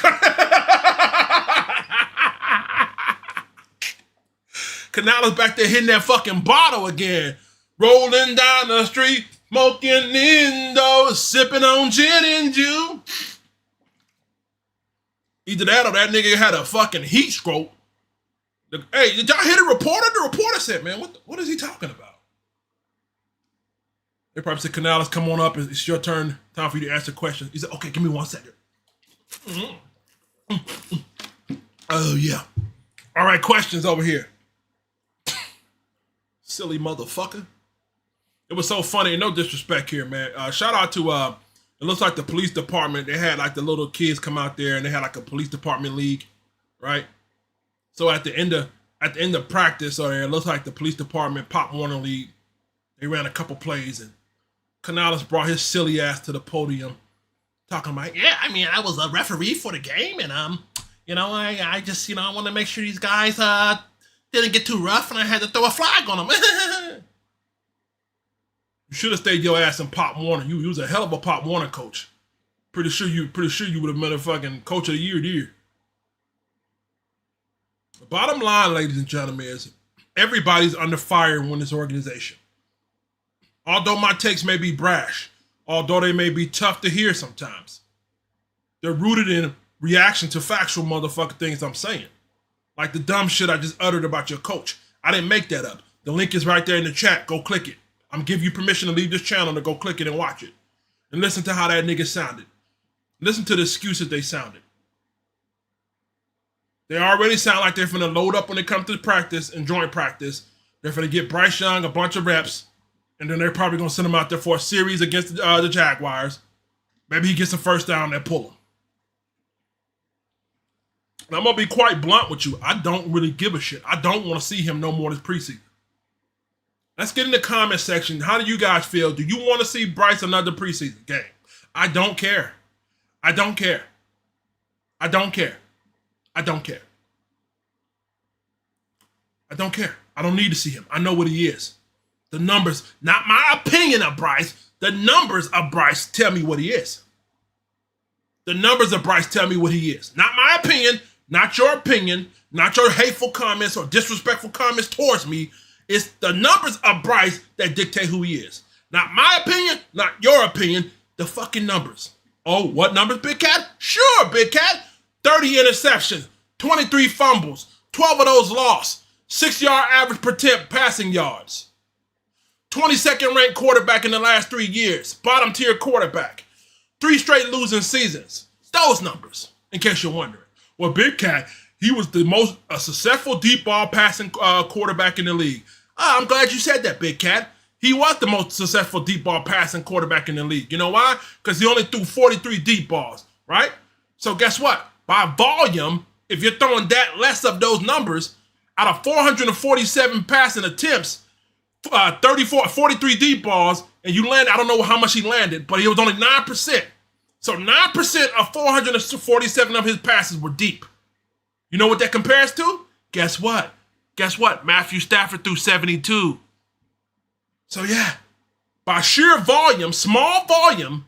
Canales back there hitting that fucking bottle again. Rolling down the street, smoking indoors, sipping on gin and juice. Either that or that nigga had a fucking heat stroke. Hey, did y'all hear the reporter? The reporter said, man, what is he talking about? They probably said, Canales, come on up. It's your turn. Time for you to answer questions. He said, okay, give me 1 second. Oh, yeah. All right, questions over here. Silly motherfucker. It was so funny. No disrespect here, man. Shout out to, it looks like the police department. They had like the little kids come out there and they had like a police department league, right? So at the end of practice, it looks like the police department Pop Warner League, they ran a couple plays and Canales brought his silly ass to the podium talking about, yeah, I mean, I was a referee for the game and, I just, I want to make sure these guys, didn't get too rough and I had to throw a flag on them. You should have stayed your ass in Pop Warner. You was a hell of a Pop Warner coach. Pretty sure you would have been a fucking coach of the year. The bottom line, ladies and gentlemen, is everybody's under fire in this organization. Although my takes may be brash, although they may be tough to hear sometimes, they're rooted in reaction to factual motherfucking things I'm saying. Like the dumb shit I just uttered about your coach. I didn't make that up. The link is right there in the chat. Go click it. I'm giving you permission to leave this channel to go click it and watch it. And listen to how that nigga sounded. Listen to the excuses they sounded. They already sound like they're finna load up when they come to practice and joint practice. They're finna get Bryce Young a bunch of reps. And then they're probably gonna send him out there for a series against the Jaguars. Maybe he gets a first down and pull him. And I'm going to be quite blunt with you. I don't really give a shit. I don't want to see him no more this preseason. Let's get in the comment section. How do you guys feel? Do you want to see Bryce another preseason game? I don't care. I don't care. I don't care. I don't care. I don't care. I don't need to see him. I know what he is. The numbers, not my opinion of Bryce. The numbers of Bryce tell me what he is. The numbers of Bryce tell me what he is. Not my opinion. Not your opinion, not your hateful comments or disrespectful comments towards me. It's the numbers of Bryce that dictate who he is. Not my opinion, not your opinion, the fucking numbers. Oh, what numbers, Big Cat? Sure, Big Cat. 30 interceptions, 23 fumbles, 12 of those lost, 6-yard average per attempt passing yards. 22nd ranked quarterback in the last 3 years. Bottom tier quarterback. 3 straight losing seasons. Those numbers, in case you're wondering. Well, Big Cat, he was the most successful deep ball passing quarterback in the league. I'm glad you said that, Big Cat. He was the most successful deep ball passing quarterback in the league. You know why? Because he only threw 43 deep balls, right? So guess what? By volume, if you're throwing that less of those numbers, out of 447 passing attempts, 43 deep balls, and you land, I don't know how much he landed, but he was only 9%. So 9% of 447 of his passes were deep. You know what that compares to? Guess what? Matthew Stafford threw 72. So yeah, by sheer volume, small volume,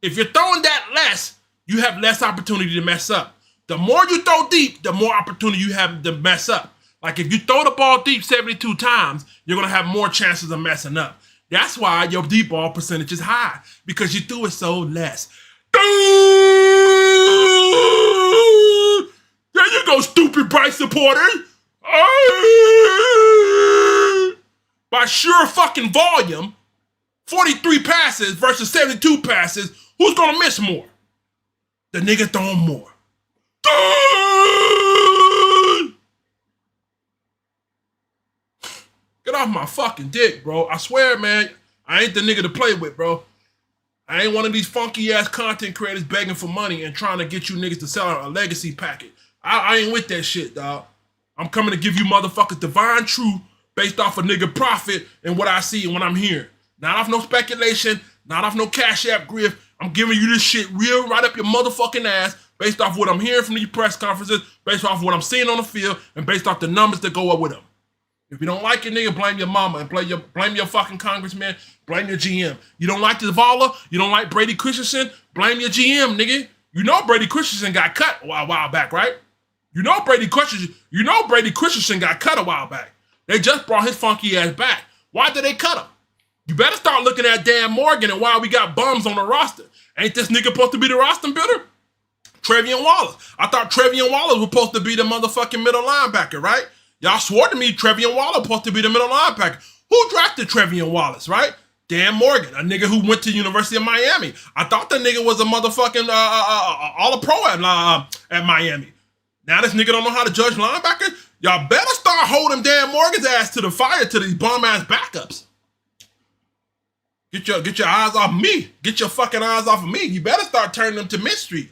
if you're throwing that less, you have less opportunity to mess up. The more you throw deep, the more opportunity you have to mess up. Like if you throw the ball deep 72 times, you're going to have more chances of messing up. That's why your deep ball percentage is high, because you threw it so less. There you go, stupid Bryce supporters. By sheer fucking volume, 43 passes versus 72 passes, who's going to miss more? The nigga throwing more. Get off my fucking dick, bro. I swear, man, I ain't the nigga to play with, bro. I ain't one of these funky ass content creators begging for money and trying to get you niggas to sell a legacy packet. I ain't with that shit, dog. I'm coming to give you motherfuckers divine truth based off of nigga profit and what I see and what I'm hearing. Not off no speculation, not off no Cash App grift. I'm giving you this shit real right up your motherfucking ass based off what I'm hearing from these press conferences, based off what I'm seeing on the field, and based off the numbers that go up with them. If you don't like it, nigga, blame your mama and blame your fucking congressman, blame your GM. You don't like Zavala, you don't like Brady Christensen, blame your GM, nigga. You know Brady Christensen got cut a while back, right? You know Brady Christensen got cut a while back. They just brought his funky ass back. Why did they cut him? You better start looking at Dan Morgan and why we got bums on the roster. Ain't this nigga supposed to be the roster builder? Trevion Wallace. I thought Trevion Wallace was supposed to be the motherfucking middle linebacker, right? Y'all swore to me Trevion Wallace was supposed to be the middle linebacker. Who drafted Trevion Wallace, right? Dan Morgan, a nigga who went to the University of Miami. I thought the nigga was a motherfucking all-pro at Miami. Now this nigga don't know how to judge linebackers? Y'all better start holding Dan Morgan's ass to the fire to these bum-ass backups. Get your eyes off me. Get your fucking eyes off of me. You better start turning them to Mid Street.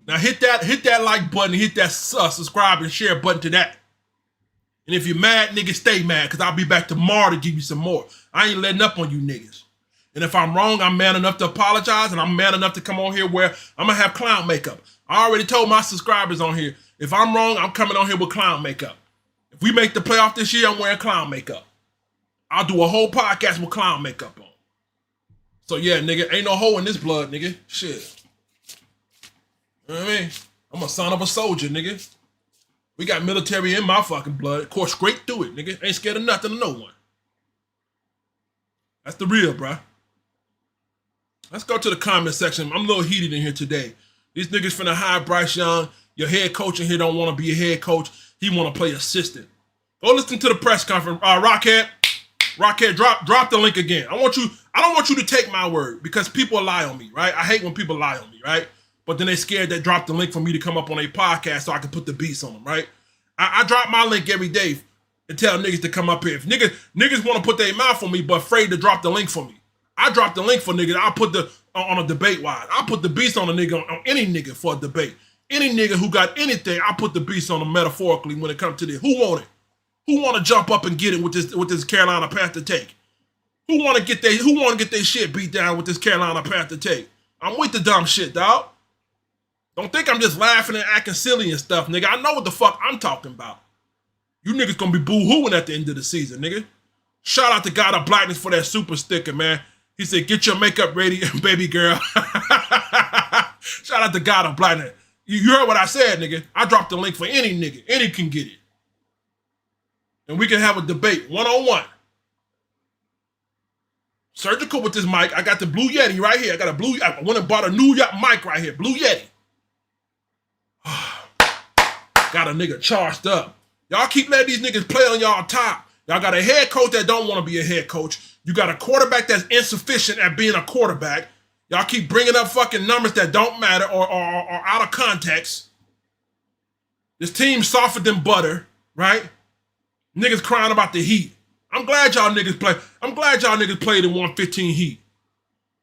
Now hit that like button, hit that subscribe and share button to that. And if you're mad, nigga, stay mad, because I'll be back tomorrow to give you some more. I ain't letting up on you niggas. And if I'm wrong, I'm man enough to apologize, and I'm man enough to come on here where I'm going to have clown makeup. I already told my subscribers on here, if I'm wrong, I'm coming on here with clown makeup. If we make the playoff this year, I'm wearing clown makeup. I'll do a whole podcast with clown makeup on. So yeah, nigga, ain't no hole in this blood, nigga. Shit. You know what I mean? I'm a son of a soldier, nigga. We got military in my fucking blood. Course straight through it, nigga. Ain't scared of nothing or no one. That's the real, bruh. Let's go to the comment section. I'm a little heated in here today. These niggas finna hire Bryce Young. Your head coach in here don't want to be a head coach. He want to play assistant. Go listen to the press conference. Rockhead, drop the link again. I don't want you to take my word, because people lie on me, right? I hate when people lie on me, right? But then they scared that drop the link for me to come up on a podcast so I can put the beats on them, right? I drop my link every day and tell niggas to come up here. If niggas want to put their mouth on me but afraid to drop the link for me, I drop the link for niggas. I'll put on a debate wise. I'll put the beats on a nigga, on any nigga for a debate. Any nigga who got anything, I'll put the beats on them metaphorically when it comes to this. Who want it? Who want to jump up and get it with this Carolina Panther take? Who want to get their shit beat down with this Carolina Panther take? I'm with the dumb shit, dog. Don't think I'm just laughing and acting silly and stuff, nigga. I know what the fuck I'm talking about. You niggas gonna be boo-hooing at the end of the season, nigga. Shout out to God of Blackness for that super sticker, man. He said, get your makeup ready, baby girl. Shout out to God of Blackness. You heard what I said, nigga. I dropped the link for any nigga. Any can get it. And we can have a debate, one-on-one. Surgical with this mic. I got the Blue Yeti right here. I went and bought a new mic right here. Blue Yeti. Got a nigga charged up. Y'all keep letting these niggas play on y'all top. Y'all got a head coach that don't want to be a head coach. You got a quarterback that's insufficient at being a quarterback. Y'all keep bringing up fucking numbers that don't matter or out of context. This team's softer than butter, right? Niggas crying about the Heat. I'm glad y'all niggas play. I'm glad y'all niggas played in 115 Heat.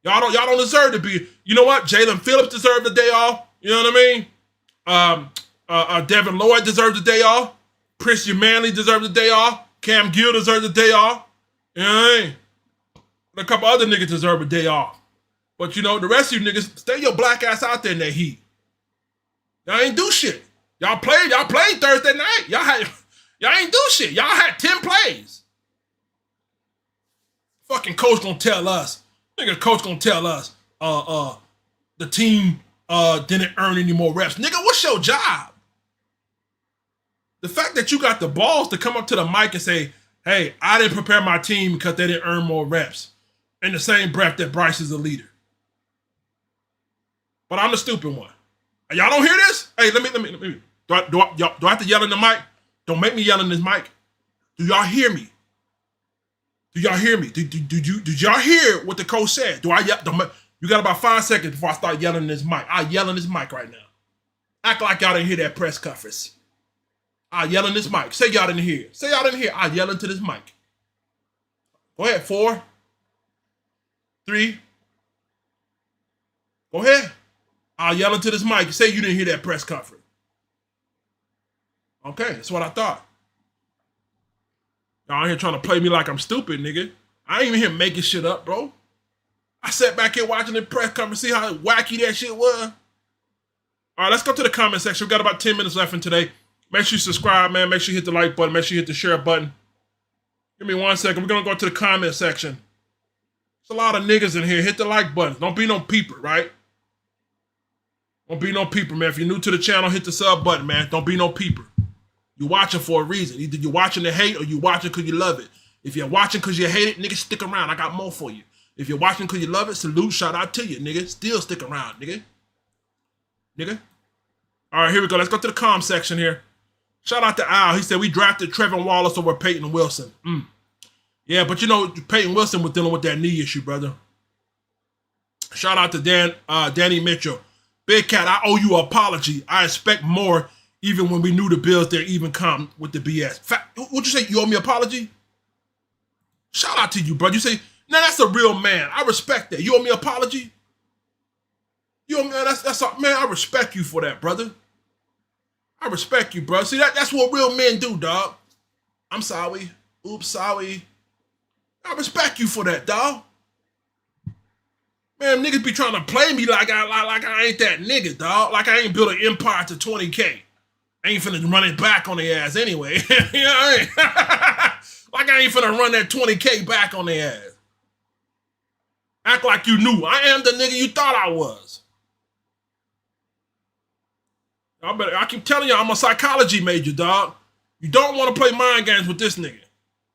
Y'all don't deserve to be. You know what? Jalen Phillips deserved a day off. You know what I mean? Devin Lloyd deserves a day off. Christian Manley deserves a day off. Cam Gill deserves a day off. You know what I mean? A couple other niggas deserve a day off. But you know, the rest of you niggas, stay your black ass out there in that heat. Y'all ain't do shit. Y'all played Thursday night. Y'all ain't do shit. Y'all had 10 plays. Fucking coach gonna tell us. Nigga, coach gonna tell us, the team didn't earn any more reps. Nigga, what's your job? The fact that you got the balls to come up to the mic and say, hey, I didn't prepare my team because they didn't earn more reps. In the same breath that Bryce is a leader. But I'm the stupid one. Y'all don't hear this? Hey, let me. Do I have to yell in the mic? Don't make me yell in this mic. Do y'all hear me? Do y'all hear me? Did y'all hear what the coach said? Do I yell? You got about 5 seconds before I start yelling in this mic. I yell in this mic right now. Act like y'all didn't hear that press conference. I yell in this mic. Say y'all didn't hear. Say y'all didn't hear. I yell into this mic. Go ahead. 4, 3. Go ahead. I'll yell into this mic. Say you didn't hear that press conference. Okay, that's what I thought. Y'all here trying to play me like I'm stupid, nigga. I ain't even here making shit up, bro. I sat back here watching the press conference, see how wacky that shit was. All right, let's go to the comment section. We got about 10 minutes left in today. Make sure you subscribe, man. Make sure you hit the like button. Make sure you hit the share button. Give me 1 second. We're going to go to the comment section. There's a lot of niggas in here. Hit the like button. Don't be no peeper, right? Don't be no peeper, man. If you're new to the channel, hit the sub button, man. Don't be no peeper. You're watching for a reason. Either you're watching to hate or you're watching because you love it. If you're watching because you hate it, nigga, stick around. I got more for you. If you're watching because you love it, salute, shout out to you, nigga. Still stick around, nigga. Nigga. All right, here we go. Let's go to the com section here. Shout out to Al. He said, we drafted Trevor Wallace over Peyton Wilson. Yeah, but you know, Peyton Wilson was dealing with that knee issue, brother. Shout out to Danny Mitchell. Big Cat, I owe you an apology. I expect more even when we knew the Bills didn't even come with the BS. What'd you say? You owe me an apology? Shout out to you, bro. You say, nah, that's a real man. I respect that. You owe me an apology? You owe me, that's man, I respect you for that, brother. I respect you, bro. See, that's what real men do, dog. I'm sorry. Oops, sorry. I respect you for that, dog. Man, niggas be trying to play me like I ain't that nigga, dog. Like I ain't built an empire to 20K. I ain't finna run it back on their ass anyway. You know what I mean? Like I ain't finna run that 20K back on their ass. Act like you knew. I am the nigga you thought I was. I keep telling you, I'm a psychology major, dog. You don't want to play mind games with this nigga.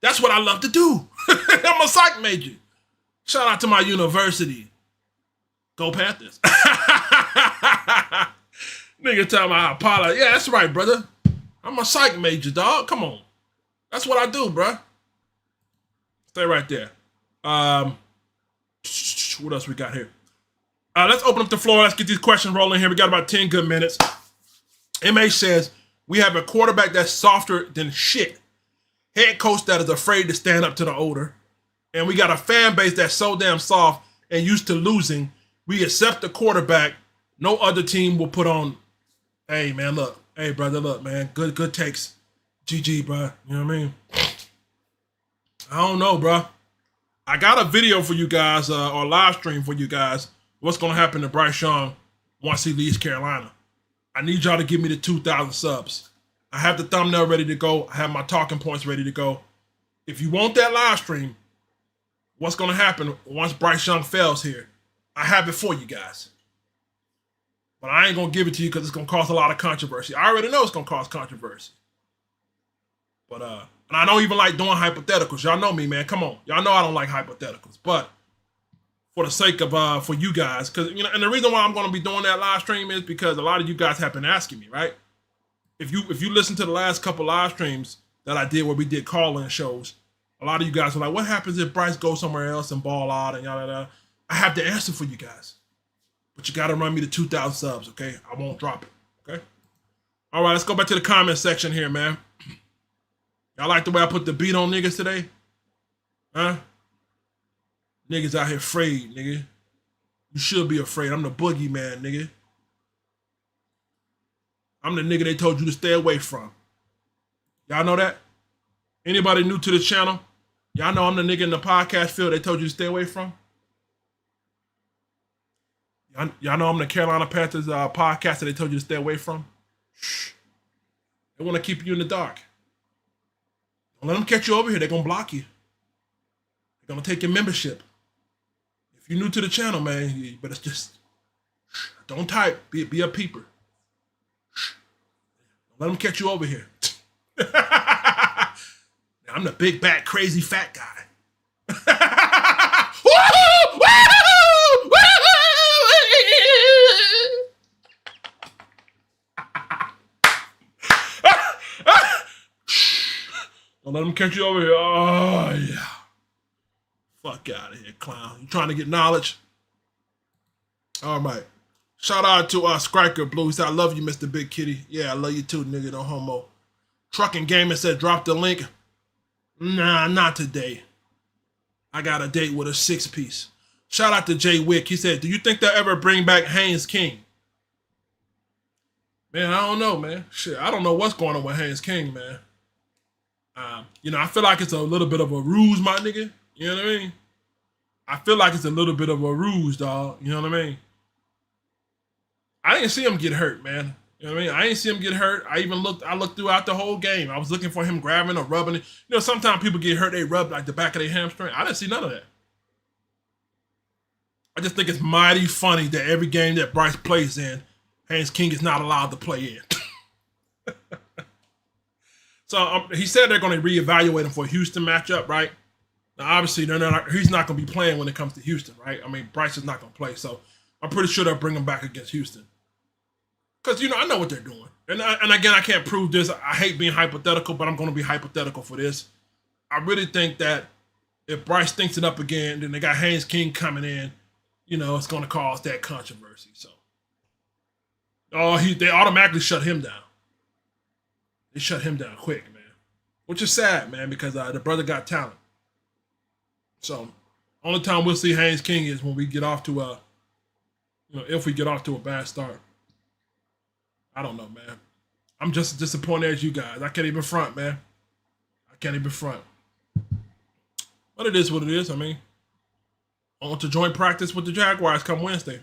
That's what I love to do. I'm a psych major. Shout out to my university. Go Panthers. Nigga tell me I apologize. Yeah, that's right, brother. I'm a psych major, dog. Come on. That's what I do, bro. Stay right there. What else we got here? Let's open up the floor. Let's get these questions rolling here. We got about 10 good minutes. MH says, we have a quarterback that's softer than shit. Head coach that is afraid to stand up to the older. And we got a fan base that's so damn soft and used to losing. We accept the quarterback. No other team will put on. Hey, man, look. Hey, brother, look, man. Good takes. GG, bro. You know what I mean? I don't know, bro. I got a video for you guys, or live stream for you guys. What's going to happen to Bryce Young once he leaves Carolina? I need y'all to give me the 2,000 subs. I have the thumbnail ready to go. I have my talking points ready to go. If you want that live stream, what's going to happen once Bryce Young fails here? I have it for you guys. But I ain't going to give it to you because it's going to cause a lot of controversy. I already know it's going to cause controversy. But, and I don't even like doing hypotheticals. Y'all know me, man. Come on. Y'all know I don't like hypotheticals. But for the sake of, for you guys, because, you know, and the reason why I'm going to be doing that live stream is because a lot of you guys have been asking me, right? If you listen to the last couple live streams that I did where we did call-in shows, a lot of you guys are like, what happens if Bryce goes somewhere else and ball out and yada yada? I have the answer for you guys. But you got to run me to 2,000 subs, okay? I won't drop it, okay? All right, let's go back to the comment section here, man. Y'all like the way I put the beat on niggas today? Huh? Niggas out here afraid, nigga. You should be afraid. I'm the boogeyman, nigga. I'm the nigga they told you to stay away from. Y'all know that? Anybody new to the channel? Y'all know I'm the nigga in the podcast field they told you to stay away from? Y'all know I'm the Carolina Panthers podcast that they told you to stay away from? Shh. They want to keep you in the dark. Don't let them catch you over here. They're going to block you. They're going to take your membership. If you're new to the channel, man, but it's just, don't type. Be a peeper. Don't let them catch you over here. I'm the big, back, crazy, fat guy. Don't let them catch you over here. Oh, yeah. Fuck out of here, clown. You trying to get knowledge? All right. Shout out to Scriker Blue. He said, I love you, Mr. Big Kitty. Yeah, I love you too, nigga. No homo. Trucking Gamer said, drop the link. Nah, not today. I got a date with a 6-piece. Shout out to Jay Wick. He said, do you think they'll ever bring back Haynes King? Man, I don't know, man. Shit, I don't know what's going on with Haynes King, man. I feel like it's a little bit of a ruse, my nigga. You know what I mean? I feel like it's a little bit of a ruse, dog. You know what I mean? I didn't see him get hurt, man. You know what I mean? I didn't see him get hurt. I looked throughout the whole game. I was looking for him grabbing or rubbing it. You know, sometimes people get hurt, they rub like the back of their hamstring. I didn't see none of that. I just think it's mighty funny that every game that Bryce plays in, Haynes King is not allowed to play in. So he said they're going to reevaluate him for a Houston matchup, right? Now, obviously, he's not going to be playing when it comes to Houston, right? I mean, Bryce is not going to play, so I'm pretty sure they'll bring him back against Houston. Because, I know what they're doing. And again, I can't prove this. I hate being hypothetical, but I'm going to be hypothetical for this. I really think that if Bryce thinks it up again, then they got Haynes King coming in, it's going to cause that controversy. So, they automatically shut him down. They shut him down quick, man. Which is sad, man, because the brother got talent. So, only time we'll see Haynes King is when we get off to if we get off to a bad start. I don't know, man. I'm just as disappointed as you guys. I can't even front, man. I can't even front. But it is what it is. I mean, on to joint practice with the Jaguars come Wednesday.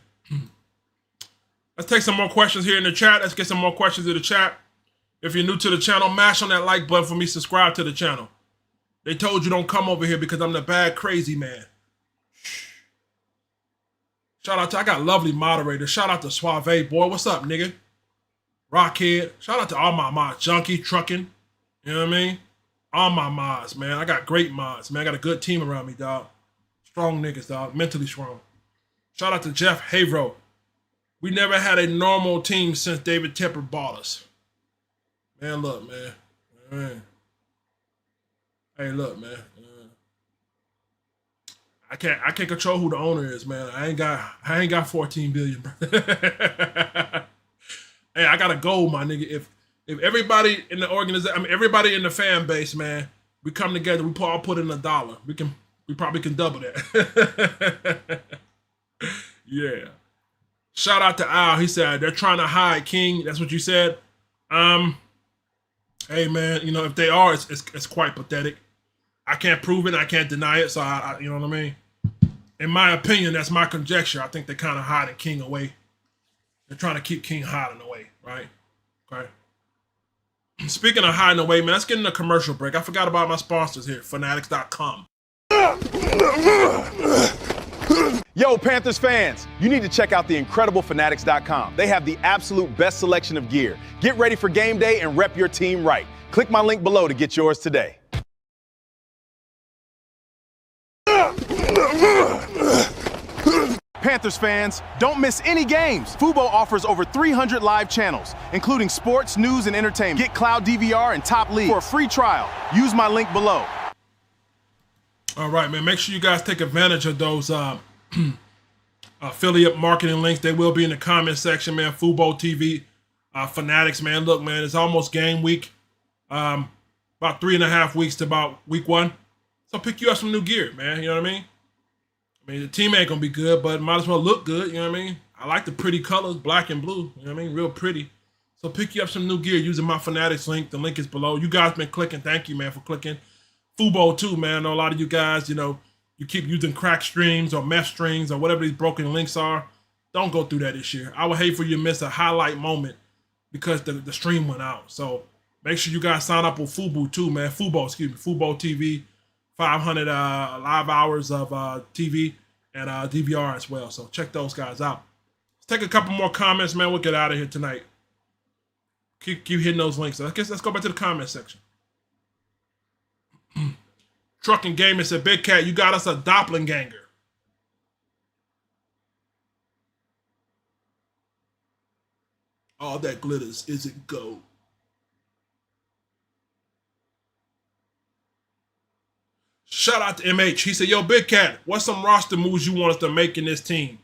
Let's take some more questions here in the chat. Let's get some more questions in the chat. If you're new to the channel, mash on that like button for me. Subscribe to the channel. They told you don't come over here because I'm the bad, crazy man. Shout out to, I got lovely moderators. Shout out to Suave Boy. What's up, nigga? Rockhead. Shout out to all my mods. Junkie, Trucking. You know what I mean? All my mods, man. I got great mods, man. I got a good team around me, dog. Strong niggas, dog. Mentally strong. Shout out to Jeff Havro. We never had a normal team since David Tepper bought us. Man, look, man. Hey, look, man. I can't control who the owner is, man. I ain't got 14 billion, bro. Hey, I got a goal, my nigga. If everybody in the organization, everybody in the fan base, man, we come together, we all put in $1. We probably can double that. Yeah. Shout out to Al. He said they're trying to hide King. That's what you said. Hey, man, if they are, it's quite pathetic. I can't prove it. I can't deny it. So, I you know what I mean? In my opinion, that's my conjecture. I think they're kind of hiding King away. They're trying to keep King hiding away, right? Okay. Speaking of hiding away, man, let's get in a commercial break. I forgot about my sponsors here, Fanatics.com. Yo, Panthers fans, you need to check out the incredible Fanatics.com. They have the absolute best selection of gear. Get ready for game day and rep your team right. Click my link below to get yours today. Panthers fans, don't miss any games. Fubo offers over 300 live channels, including sports, news, and entertainment. Get cloud DVR and top leagues for a free trial. Use my link below. All right, man. Make sure you guys take advantage of those affiliate marketing links. They will be in the comment section, man. FuboTV, Fanatics, man. Look, man, it's almost game week. About 3.5 weeks to about week 1. So pick you up some new gear, man. You know what I mean? The team ain't gonna be good, but might as well look good. You know what I mean? I like the pretty colors, black and blue. You know what I mean? Real pretty. So pick you up some new gear using my Fanatics link. The link is below. You guys been clicking. Thank you, man, for clicking. Fubo too, man. I know a lot of you guys, you keep using crack streams or meth streams or whatever these broken links are. Don't go through that this year. I would hate for you to miss a highlight moment because the stream went out. So Make sure you guys sign up with Fubo too, man. FuboTV, 500 live hours of TV and DVR as well. So check those guys out. Let's take a couple more comments, man. We'll get out of here tonight. Keep hitting those links. So let's go back to the comment section. Trucking Gamer said, Big Cat, you got us a doppelganger. All that glitters isn't gold. Shout out to MH. He said, yo, Big Cat, what's some roster moves you want us to make in this team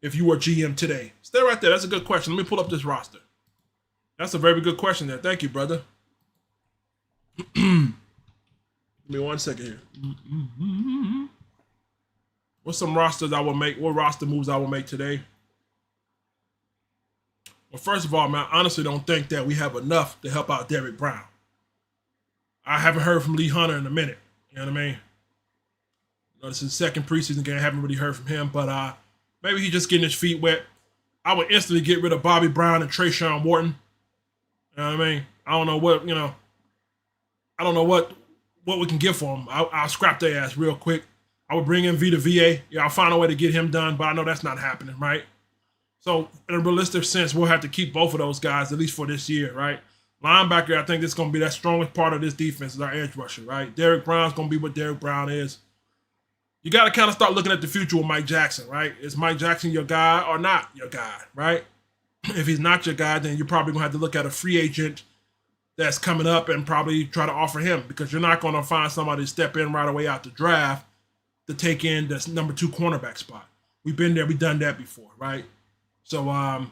if you were GM today? Stay right there. That's a good question. Let me pull up this roster. That's a very good question there. Thank you, brother. Give me 1 second here. What's some rosters I will make? What roster moves I will make today? Well, first of all, man, I honestly don't think that we have enough to help out Derrick Brown. I haven't heard from Lee Hunter in a minute. You know what I mean? This is his second preseason game. I haven't really heard from him, but maybe he's just getting his feet wet. I would instantly get rid of Bobby Brown and Trayshawn Wharton. You know what I mean? I don't know what, I don't know what we can get for him. I'll scrap their ass real quick. I would bring in Vita VA. Yeah, I'll find a way to get him done, but I know that's not happening, right? So in a realistic sense, we'll have to keep both of those guys, at least for this year, right? Linebacker, I think this is going to be that strongest part of this defense is our edge rusher, right? Derrick Brown's going to be what Derrick Brown is. You got to kind of start looking at the future with Mike Jackson, right? Is Mike Jackson your guy or not your guy, right? If he's not your guy, then you're probably going to have to look at a free agent that's coming up and probably try to offer him because you're not going to find somebody to step in right away out the draft to take in this number 2 cornerback spot. We've been there. We've done that before, right? So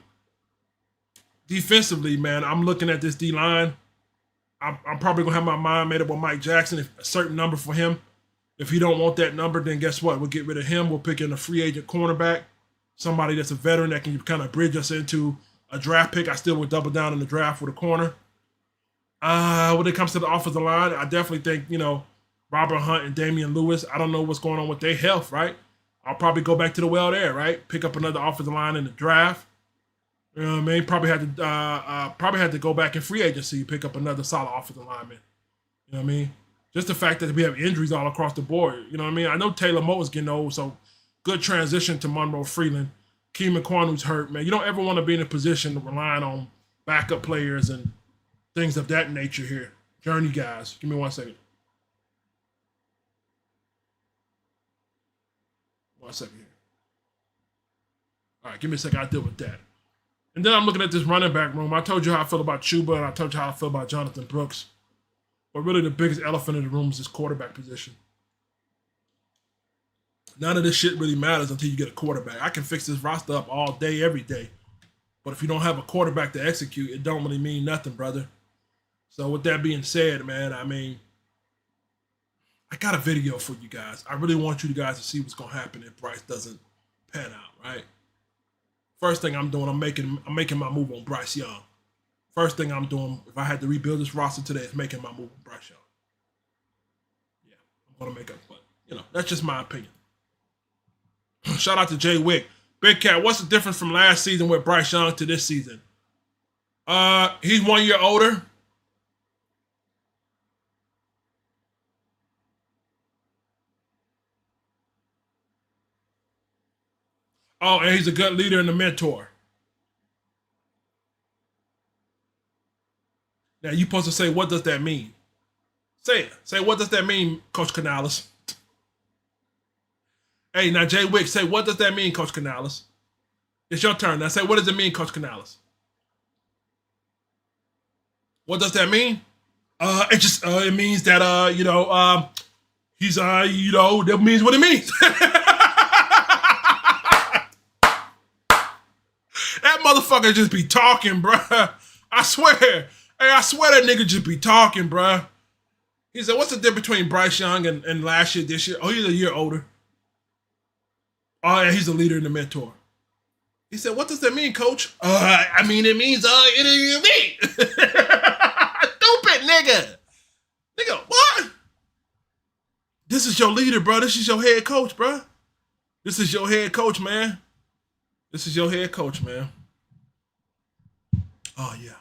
defensively, man, I'm looking at this D-line. I'm probably going to have my mind made up with Mike Jackson, if a certain number for him. If he don't want that number, then guess what? We'll get rid of him. We'll pick in a free agent cornerback, somebody that's a veteran that can kind of bridge us into a draft pick. I still would double down in the draft with a corner. When it comes to the offensive line, I definitely think, Robert Hunt and Damian Lewis, I don't know what's going on with their health, right? I'll probably go back to the well there, right? Pick up another offensive line in the draft. You know what I mean? Probably had to go back in free agency, pick up another solid offensive lineman. You know what I mean? Just the fact that we have injuries all across the board. You know what I mean? I know Taylor Moton's getting old, so good transition to Monroe Freeland. Keeman Kwanu's hurt, man. You don't ever want to be in a position to rely on backup players and things of that nature here. Journey guys. Give me 1 second. 1 second here. All right, give me a second. I'll deal with that. And then I'm looking at this running back room. I told you how I feel about Chuba, and I told you how I feel about Jonathan Brooks. But really the biggest elephant in the room is this quarterback position. None of this shit really matters until you get a quarterback. I can fix this roster up all day, every day. But if you don't have a quarterback to execute, it don't really mean nothing, brother. So with that being said, man, I mean, I got a video for you guys. I really want you guys to see what's going to happen if Bryce doesn't pan out, right? First thing I'm doing, I'm making my move on Bryce Young. First thing I'm doing, if I had to rebuild this roster today, is making my move on Bryce Young. Yeah, I'm going to make up, but, that's just my opinion. Shout out to Jay Wick. Big Cat, what's the difference from last season with Bryce Young to this season? He's 1 year older. Oh, and he's a good leader and a mentor. Now, you're supposed to say, what does that mean? Say it. Say, what does that mean, Coach Canales? Hey, now, Jay Wick, say, what does that mean, Coach Canales? It's your turn. Now, say, what does it mean, Coach Canales? What does that mean? It means that, he's, that means what it means. That motherfucker just be talking, bruh. I swear. Hey, I swear that nigga just be talking, bruh. He said, what's the difference between Bryce Young and last year, this year? Oh, he's a year older. Oh, and he's a leader and a mentor. He said, what does that mean, coach? It means, it mean. Stupid nigga. Nigga, what? This is your leader, bro. This is your head coach, bro. This is your head coach, man. This is your head coach, man. Oh, yeah.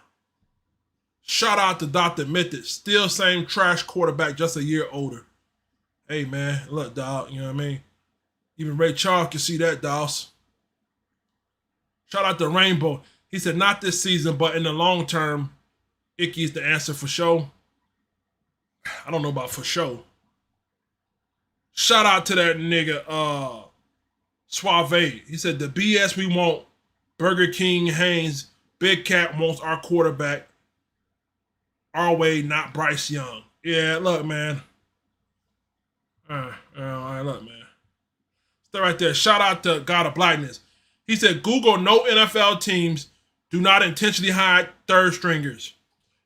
Shout out to Dr. Method. Still same trash quarterback, just a year older. Hey, man. Look, dog. You know what I mean? Even Ray Charles can see that, dogs. Shout out to Rainbow. He said, not this season, but in the long term, Icky's the answer for sure. I don't know about for sure. Shout out to that nigga, Suave. He said, the BS we want, Burger King, Haynes, Big Cat wants our quarterback our way, not Bryce Young. Yeah, look, man. All right, look, man. Stay right there. Shout out to God of Blackness. He said, Google no NFL teams do not intentionally hide third stringers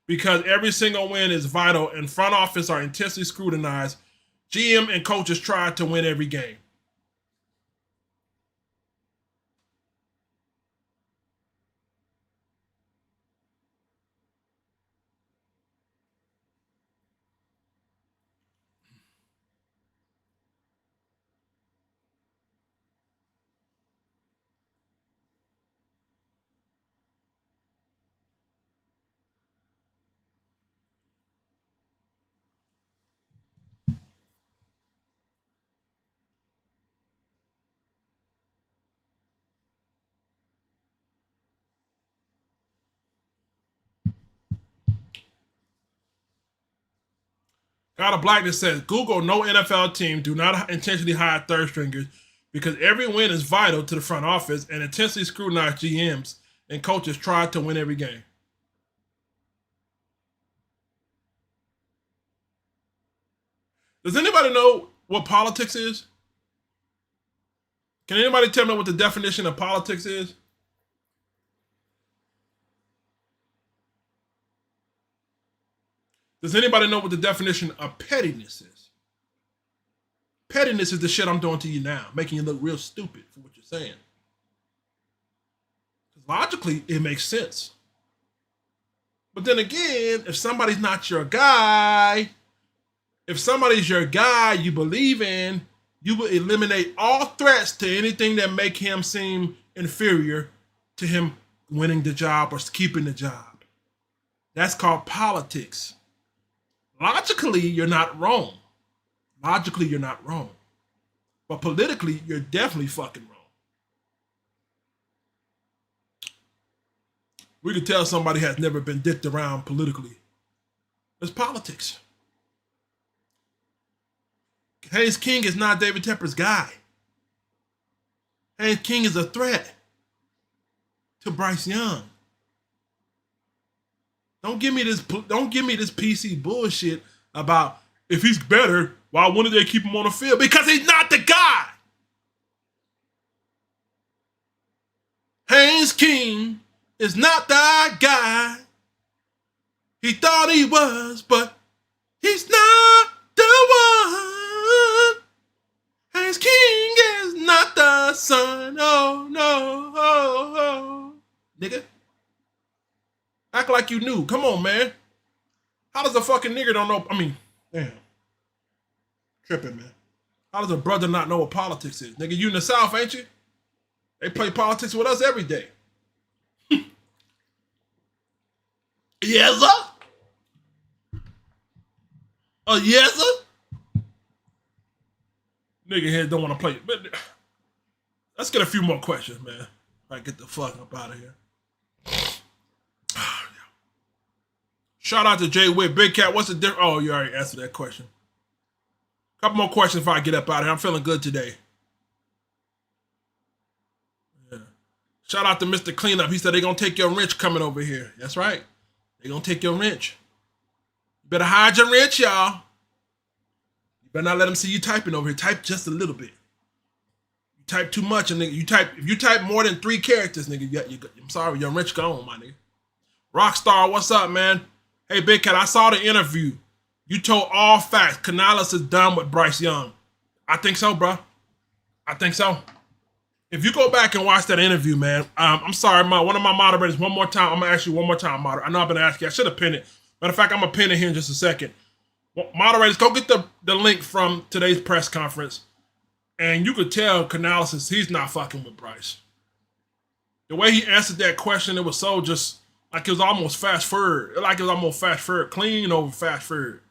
because every single win is vital and front office are intensely scrutinized. GM and coaches try to win every game. God of Blackness says, Google no NFL team do not intentionally hire third stringers because every win is vital to the front office and intensely scrutinize GMs and coaches try to win every game. Does anybody know what politics is? Can anybody tell me what the definition of politics is? Does anybody know what the definition of pettiness is? Pettiness is the shit I'm doing to you now, making you look real stupid for what you're saying. Logically, it makes sense. But then again, if somebody's not your guy, if somebody's your guy you believe in, you will eliminate all threats to anything that make him seem inferior to him winning the job or keeping the job. That's called politics. Logically, you're not wrong. Logically, you're not wrong. But politically, you're definitely fucking wrong. We could tell somebody has never been dicked around politically. It's politics. Haynes King is not David Tepper's guy. Haynes King is a threat to Bryce Young. Don't give me this PC bullshit about if he's better, why wouldn't they keep him on the field? Because he's not the guy. Haynes King is not the guy he thought he was, but he's not the one. Haynes King is not the son. Oh, no. Oh. Nigga. Act like you knew. Come on, man. How does a fucking nigger don't know? I mean, damn. Tripping, man. How does a brother not know what politics is? Nigga, you in the South, ain't you? They play politics with us every day. Yes, sir? Yes, sir? Nigga here don't want to play. But let's get a few more questions, man. All right, get the fuck up out of here. Shout out to Jay Witt. Big Cat, what's the difference? Oh, you already answered that question. Couple more questions before I get up out of here. I'm feeling good today. Yeah. Shout out to Mr. Cleanup. He said they're going to take your wrench coming over here. That's right. They're going to take your wrench. You better hide your wrench, y'all. You better not let them see you typing over here. Type just a little bit. You type too much, and nigga, if you type more than 3 characters, nigga, I'm sorry, your wrench gone, my nigga. Rockstar, what's up, man? Hey, Big Cat, I saw the interview. You told all facts. Canales is done with Bryce Young. I think so, bro. I think so. If you go back and watch that interview, man, I'm sorry, one of my moderators, one more time. I'm going to ask you one more time, moderator. I know I've been asking you. I should have pinned it. Matter of fact, I'm going to pin it here in just a second. Moderators, go get the link from today's press conference. And you could tell Canales, he's not fucking with Bryce. The way he answered that question, it was so just Like it was almost fast forward. Like it was almost fast forward, clean over fast forward.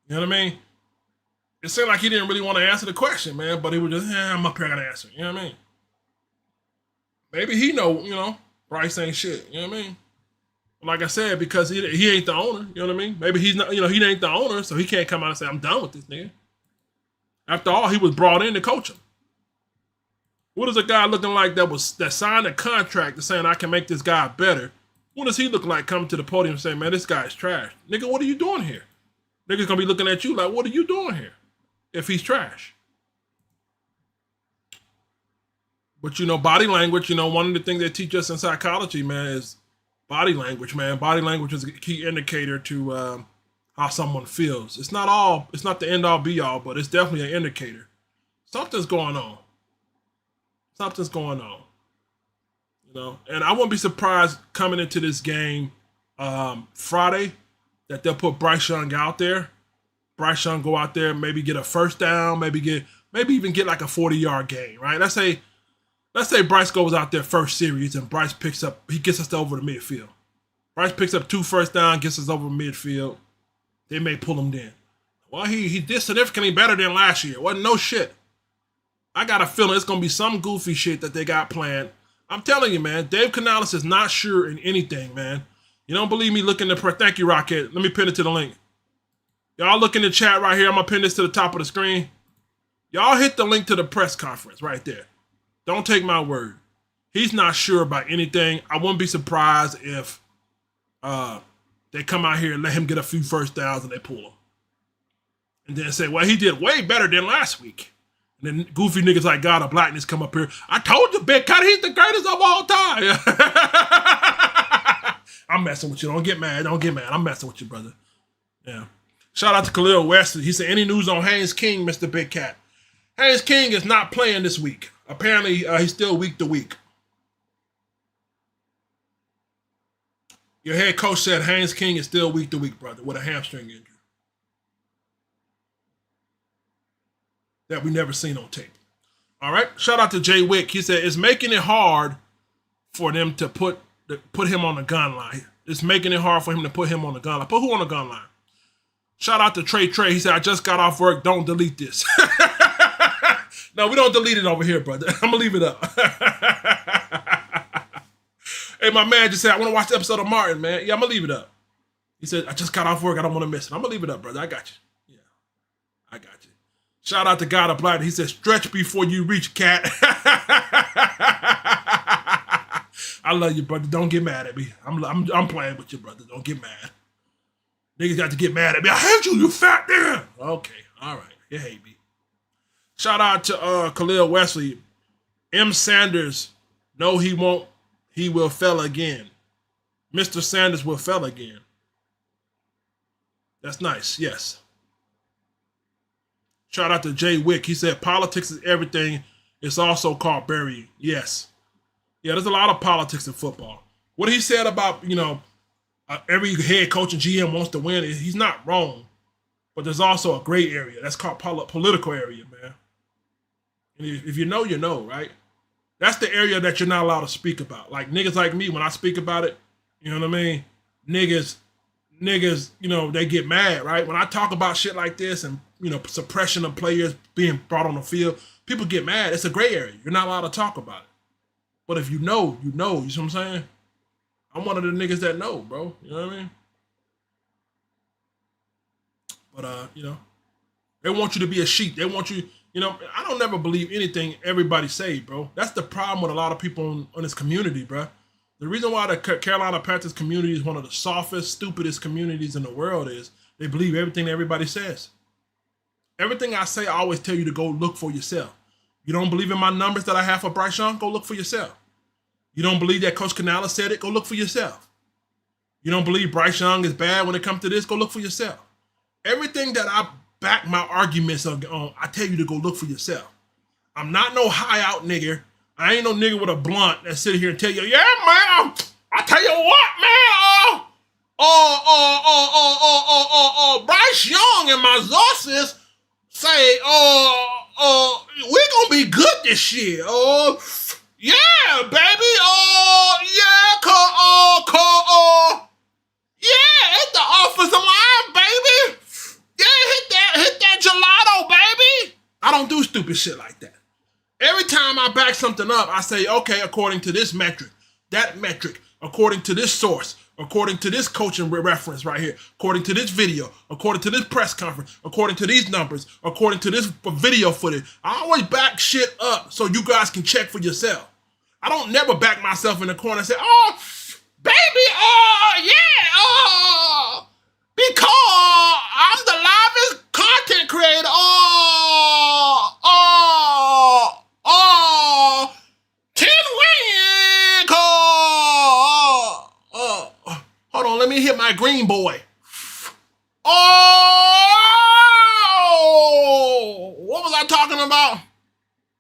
You know what I mean? It seemed like he didn't really want to answer the question, man, but he was just, I'm up here, I gotta answer. You know what I mean? Maybe he know, Bryce ain't shit. You know what I mean? Like I said, because he ain't the owner. You know what I mean? Maybe he's not, he ain't the owner, so he can't come out and say, I'm done with this nigga. After all, he was brought in to coach him. What is a guy looking like that signed a contract to saying I can make this guy better? What does he look like coming to the podium and saying, man, this guy's trash? Nigga, what are you doing here? Nigga's gonna be looking at you like, what are you doing here? If he's trash. But body language, one of the things they teach us in psychology, man, is body language, man. Body language is a key indicator to how someone feels. It's not the end all be all, but it's definitely an indicator. Something's going on. Something's going on. And I wouldn't be surprised coming into this game Friday that they'll put Bryce Young out there. Bryce Young go out there, maybe get a first down, maybe even get like a 40-yard gain, right? Let's say Bryce goes out there first series and Bryce gets us over the midfield. Bryce picks up 2 first down, gets us over midfield. They may pull him then. Well, he did significantly better than last year. Wasn't no shit. I got a feeling it's going to be some goofy shit that they got planned. I'm telling you, man, Dave Canales is not sure in anything, man. You don't believe me? Look in the thank you, Rocket. Let me pin it to the link. Y'all look in the chat right here. I'm going to pin this to the top of the screen. Y'all hit the link to the press conference right there. Don't take my word. He's not sure about anything. I wouldn't be surprised if they come out here and let him get a few first downs and they pull him. And then say, well, he did way better than last week. And then goofy niggas like God of Blackness come up here. I told you, Big Cut, he's the greatest of all time. I'm messing with you. Don't get mad. I'm messing with you, brother. Yeah. Shout out to Khalil Wesley. He said, any news on Haynes King, Mr. Big Cat? Haynes King is not playing this week. Apparently, he's still week to week. Your head coach said Haynes King is still week to week, brother, with a hamstring injury that we never seen on tape. All right. Shout out to Jay Wick. He said it's making it hard for them to put him on the gun line. It's making it hard for him to put him on the gun line. Put who on the gun line? Shout out to Trey. He said, I just got off work. Don't delete this. No, we don't delete it over here, brother. I'm going to leave it up. Hey, my man just said, I want to watch the episode of Martin, man. Yeah, I'm going to leave it up. He said, I just got off work. I don't want to miss it. I'm going to leave it up, brother. I got you. Yeah, I got you. Shout out to God of Black. He said, stretch before you reach, cat. I love you, brother. Don't get mad at me. I'm playing with you, brother. Don't get mad. Niggas got to get mad at me. I hate you, you fat nigga. Okay, all right. You hate me. Shout out to Khalil Wesley. M. Sanders, no, he won't. He will fail again. Mr. Sanders will fail again. That's nice, yes. Shout out to Jay Wick. He said, politics is everything. It's also called burying. Yes. Yeah, there's a lot of politics in football. What he said about, every head coach and GM wants to win, he's not wrong. But there's also a gray area. That's called political area, man. And if you know, you know, right? That's the area that you're not allowed to speak about. Like niggas like me, when I speak about it, you know what I mean? Niggas, they get mad, right? When I talk about shit like this and, suppression of players being brought on the field, people get mad. It's a gray area. You're not allowed to talk about it. But if you know, you know. You see what I'm saying? I'm one of the niggas that know, bro. You know what I mean? But, they want you to be a sheep. They want you, I don't never believe anything everybody say, bro. That's the problem with a lot of people in this community, bro. The reason why the Carolina Panthers community is one of the softest, stupidest communities in the world is they believe everything everybody says. Everything I say, I always tell you to go look for yourself. You don't believe in my numbers that I have for Bryce Young? Go look for yourself. You don't believe that Coach Canales said it? Go look for yourself. You don't believe Bryce Young is bad when it comes to this? Go look for yourself. Everything that I back my arguments on, I tell you to go look for yourself. I'm not no high out nigger. I ain't no nigga with a blunt that sit here and tell you, yeah, man, I tell you what, man, Bryce Young and my sources say, we gonna be good this year. Yeah, baby. Yeah, for some live, baby. Yeah, hit that gelato, baby. I don't do stupid shit like that. Every time I back something up, I say, okay, according to this metric, that metric, according to this source, according to this coaching reference right here, according to this video, according to this press conference, according to these numbers, according to this video footage. I always back shit up so you guys can check for yourself. I don't never back myself in the corner and say, oh, baby, yeah, because I'm the livest content creator, 10 win, hold on, let me hit my green boy. Oh, what was I talking about?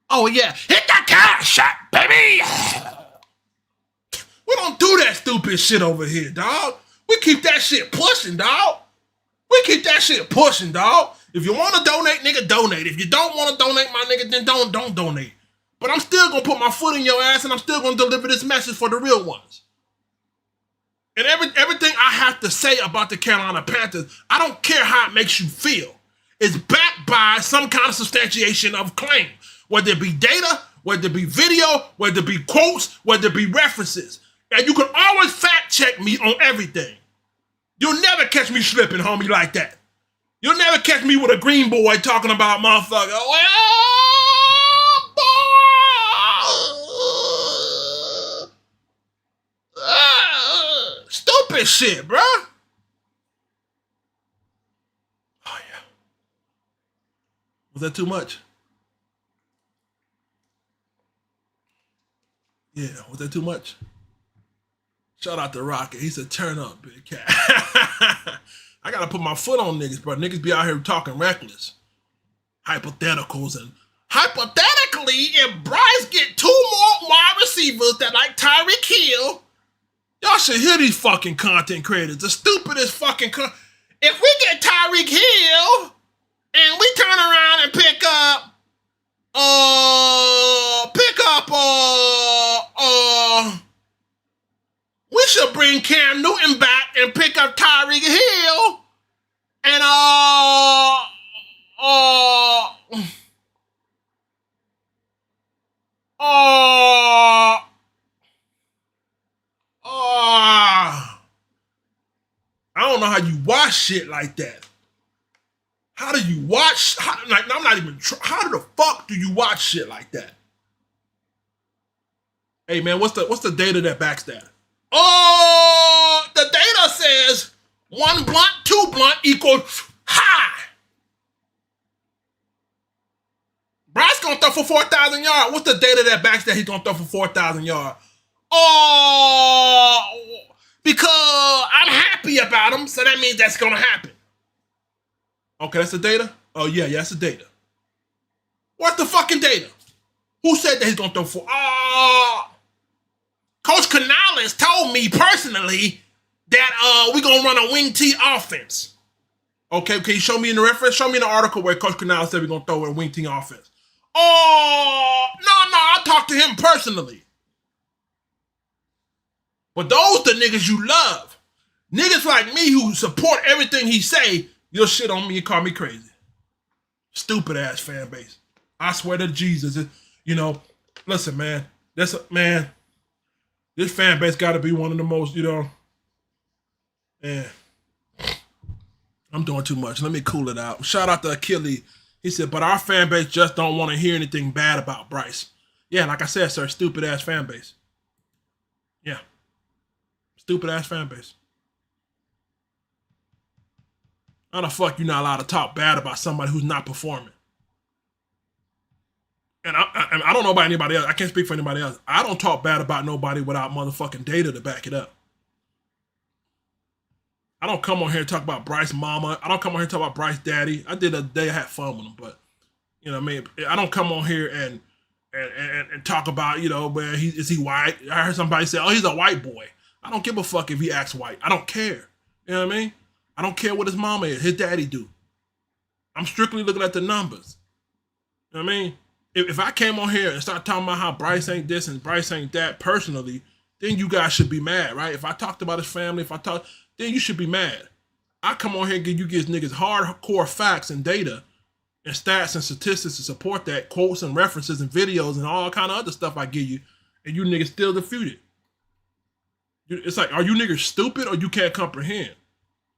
Oh yeah, hit that cash shot, baby. We don't do that stupid shit over here, dog. We keep that shit pushing, dog. We keep that shit pushing, dog. If you want to donate, nigga, donate. If you don't want to donate, my nigga, then don't donate. But I'm still going to put my foot in your ass and I'm still going to deliver this message for the real ones. And everything I have to say about the Carolina Panthers, I don't care how it makes you feel. It's backed by some kind of substantiation of claim. Whether it be data, whether it be video, whether it be quotes, whether it be references. And you can always fact check me on everything. You'll never catch me slipping, homie, like that. You'll never catch me with a green boy talking about motherfucker. Stupid shit, bro. Oh, yeah. Was that too much? Yeah, was that too much? Shout out to Rocket. He said, turn up, big cat. I gotta put my foot on niggas, bro. Niggas be out here talking reckless. Hypotheticals and hypothetically, if Bryce get 2 more wide receivers that like Tyreek Hill, y'all should hear these fucking content creators. The stupidest fucking if we get Tyreek Hill and we turn around and pick up we should bring Cam Newton back and pick up Tyreek Hill and I don't know how you watch shit like that. How do you watch? I'm not even. How the fuck do you watch shit like that? Hey man, what's the data that backs that? Oh, the data says 1 blunt, 2 blunt equals high. Bryce gonna throw for 4,000 yards. What's the data that backs that he's gonna throw for 4,000 yards? Oh, because I'm happy about him, so that means that's gonna happen. Okay, that's the data? Oh yeah, that's the data. What's the fucking data? Who said that he's gonna throw for? Coach Canales told me personally that we're gonna run a wing T offense. Okay, can you show me in the reference? Show me in the article where Coach Canales said we're gonna throw a wing T offense. Oh, no, I talked to him personally. But those the niggas you love. Niggas like me who support everything he say, you'll shit on me and call me crazy. Stupid ass fan base. I swear to Jesus. Listen, man. This fan base got to be one of the most, man. I'm doing too much. Let me cool it out. Shout out to Achilles. He said, but our fan base just don't want to hear anything bad about Bryce. Yeah, like I said, sir, stupid ass fan base. Yeah. Stupid ass fan base. How the fuck you not allowed to talk bad about somebody who's not performing? And I don't know about anybody else. I can't speak for anybody else. I don't talk bad about nobody without motherfucking data to back it up. I don't come on here and talk about Bryce mama. I don't come on here and talk about Bryce daddy. I did a day I had fun with him, but I don't come on here and talk about, where is he white? I heard somebody say, oh, he's a white boy. I don't give a fuck if he acts white. I don't care. You know what I mean? I don't care what his mama is. His daddy do. I'm strictly looking at the numbers. You know what I mean? If I came on here and start talking about how Bryce ain't this and Bryce ain't that personally, then you guys should be mad, right? If I talked about his family, then you should be mad. I come on here and give you niggas hardcore facts and data and stats and statistics to support that, quotes and references and videos and all kind of other stuff I give you, and you niggas still defeated. It's like, are you niggas stupid or you can't comprehend?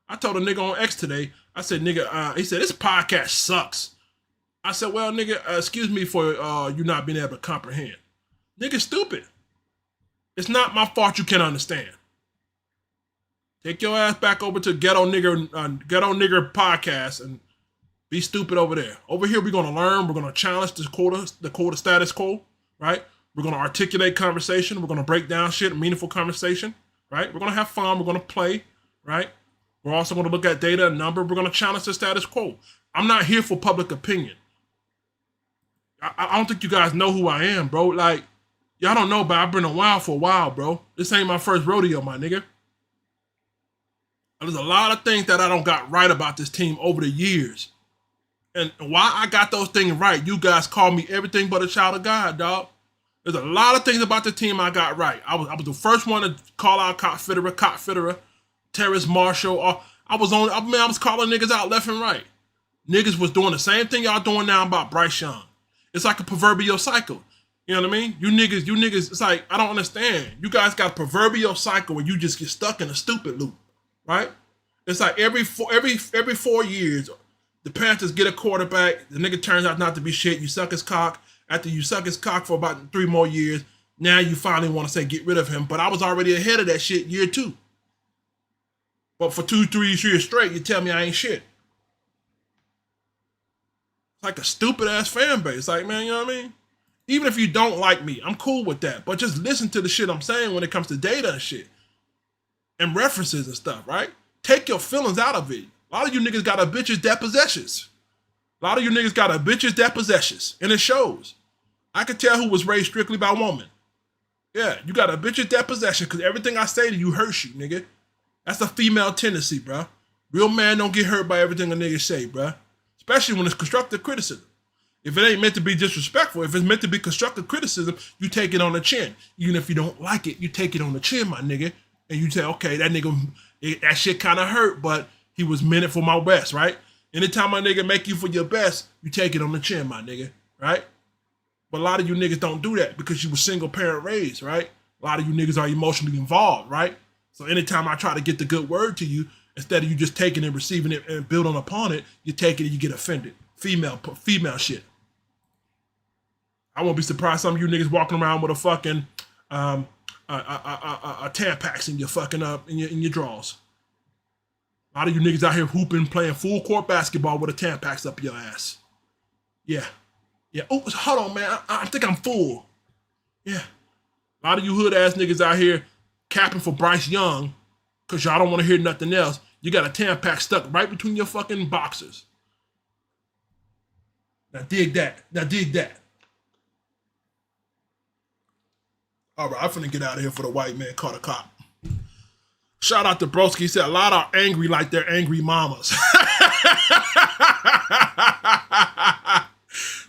I told a nigga on X today, I said, nigga, he said, this podcast sucks. I said, well, nigga, excuse me for you not being able to comprehend. Nigga, stupid. It's not my fault you can't understand. Take your ass back over to Ghetto Nigger podcast and be stupid over there. Over here, we're going to learn. We're going to challenge the quota status quo, right? We're going to articulate conversation. We're going to break down shit, meaningful conversation, right? We're going to have fun. We're going to play, right? We're also going to look at data and number. We're going to challenge the status quo. I'm not here for public opinion. I don't think you guys know who I am, bro. Like, y'all don't know, but I've been around for a while, bro. This ain't my first rodeo, my nigga. There's a lot of things that I don't got right about this team over the years. And why I got those things right, you guys call me everything but a child of God, dog. There's a lot of things about the team I got right. I was the first one to call out Cot Fitterer, Terrace Marshall. I was calling niggas out left and right. Niggas was doing the same thing y'all doing now about Bryce Young. It's like a proverbial cycle. You know what I mean? You niggas, it's like, I don't understand. You guys got a proverbial cycle where you just get stuck in a stupid loop, right? It's like every 4 years, the Panthers get a quarterback, the nigga turns out not to be shit, you suck his cock. After you suck his cock for about 3 more years, now you finally want to say get rid of him. But I was already ahead of that shit year 2. But for 2-3 years straight, you tell me I ain't shit. Like a stupid ass fan base. Like, man, you know what I mean? Even if you don't like me, I'm cool with that. But just listen to the shit I'm saying when it comes to data and shit. And references and stuff, right? Take your feelings out of it. A lot of you niggas got a bitch's depossessions. A lot of you niggas got a bitch's depossessions. And it shows. I can tell who was raised strictly by woman. Yeah, you got a bitch's depossession because everything I say to you hurts you, nigga. That's a female tendency, bro. Real man don't get hurt by everything a nigga say, bro. Especially when it's constructive criticism. If it ain't meant to be disrespectful, if it's meant to be constructive criticism, you take it on the chin. Even if you don't like it, you take it on the chin, my nigga. And you say, okay, that nigga, that shit kind of hurt, but he was meant it for my best, right? Anytime my nigga make you for your best, you take it on the chin, my nigga, right? But a lot of you niggas don't do that because you were single parent raised, right? A lot of you niggas are emotionally involved, right? So anytime I try to get the good word to you, instead of you just taking and receiving it and building upon it, you take it and you get offended. Female shit. I won't be surprised some of you niggas walking around with a fucking a Tampax in your fucking in your drawers. A lot of you niggas out here hooping, playing full court basketball with a Tampax up your ass. Yeah. Yeah. Oh, hold on, man. I think I'm full. Yeah. A lot of you hood ass niggas out here capping for Bryce Young because y'all don't want to hear nothing else. You got a Tampax stuck right between your fucking boxers. Now dig that. All right, I'm finna get out of here for the white man caught a cop. Shout out to Broski. He said a lot are angry like they're angry mamas.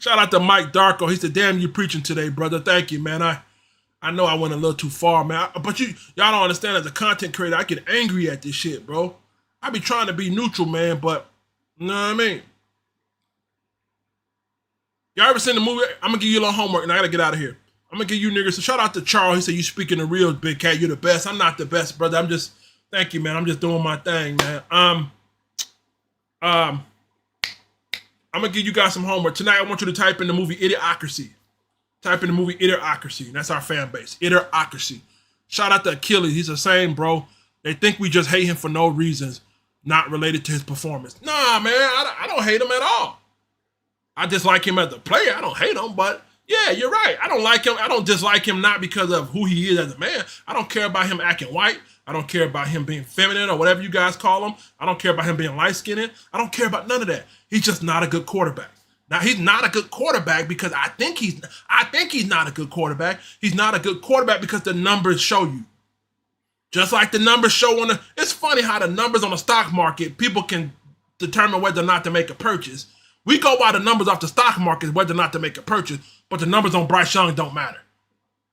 Shout out to Mike Darko. He said, damn, you preaching today, brother. Thank you, man. I know I went a little too far, man. But y'all don't understand, as a content creator, I get angry at this shit, bro. I be trying to be neutral, man, but you know what I mean? Y'all ever seen the movie? I'm gonna give you a little homework and I gotta get out of here. I'm gonna give you niggas. So shout out to Charles. He said, you speaking the real, big cat. You're the best. I'm not the best, brother. Thank you, man. I'm just doing my thing, man. I'm gonna give you guys some homework. Tonight, I want you to type in the movie Idiocracy. Type in the movie Idiocracy. That's our fan base. Idiocracy. Shout out to Achilles. He's the same, bro. They think we just hate him for no reasons, not related to his performance. Nah, man. I don't hate him at all. I dislike him as a player. I don't hate him, but yeah, you're right. I don't like him. I don't dislike him not because of who he is as a man. I don't care about him acting white. I don't care about him being feminine or whatever you guys call him. I don't care about him being light-skinned. I don't care about none of that. He's just not a good quarterback. Now, he's not a good quarterback because I think he's not a good quarterback. He's not a good quarterback because the numbers show you. Just like the numbers show it's funny how the numbers on the stock market, people can determine whether or not to make a purchase. We go by the numbers off the stock market, whether or not to make a purchase, but the numbers on Bryce Young don't matter.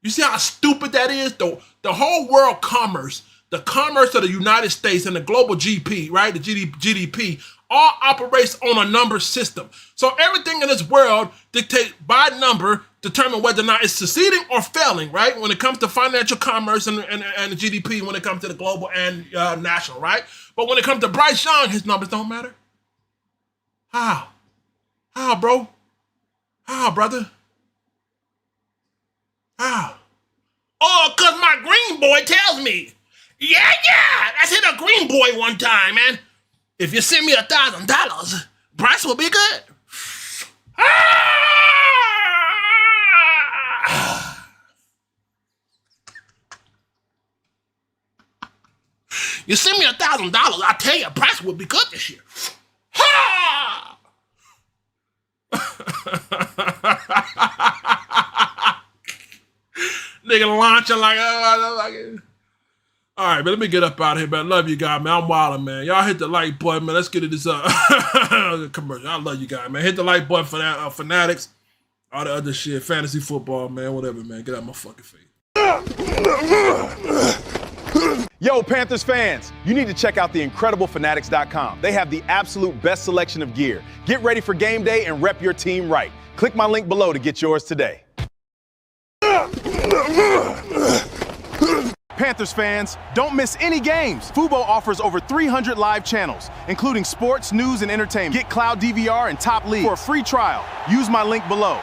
You see how stupid that is? The whole world commerce the commerce of the United States and the global GP, right? The GDP all operates on a number system. So everything in this world dictates by number, determine whether or not it's succeeding or failing, right? When it comes to financial commerce and the GDP, when it comes to the global and national, right? But when it comes to Bryce Young, his numbers don't matter. How? How, bro? How, brother? How? Oh, because my green boy tells me. Yeah, I hit a green boy one time, man. If you send me $1,000, Bryce will be good. You send me $1,000, I tell you, Bryce will be good this year. Ha! Nigga launching like, all right, man, let me get up out of here, man. Love you guys, man. I'm wildin', man. Y'all hit the like button, man. Let's get it this commercial. I love you guys, man. Hit the like button for that, Fanatics, all the other shit, fantasy football, man, whatever, man. Get out of my fucking face. Yo, Panthers fans, you need to check out the incredible Fanatics.com. They have the absolute best selection of gear. Get ready for game day and rep your team right. Click my link below to get yours today. Panthers fans, don't miss any games. Fubo offers over 300 live channels, including sports, news, and entertainment. Get cloud DVR and top leagues for a free trial. Use my link below.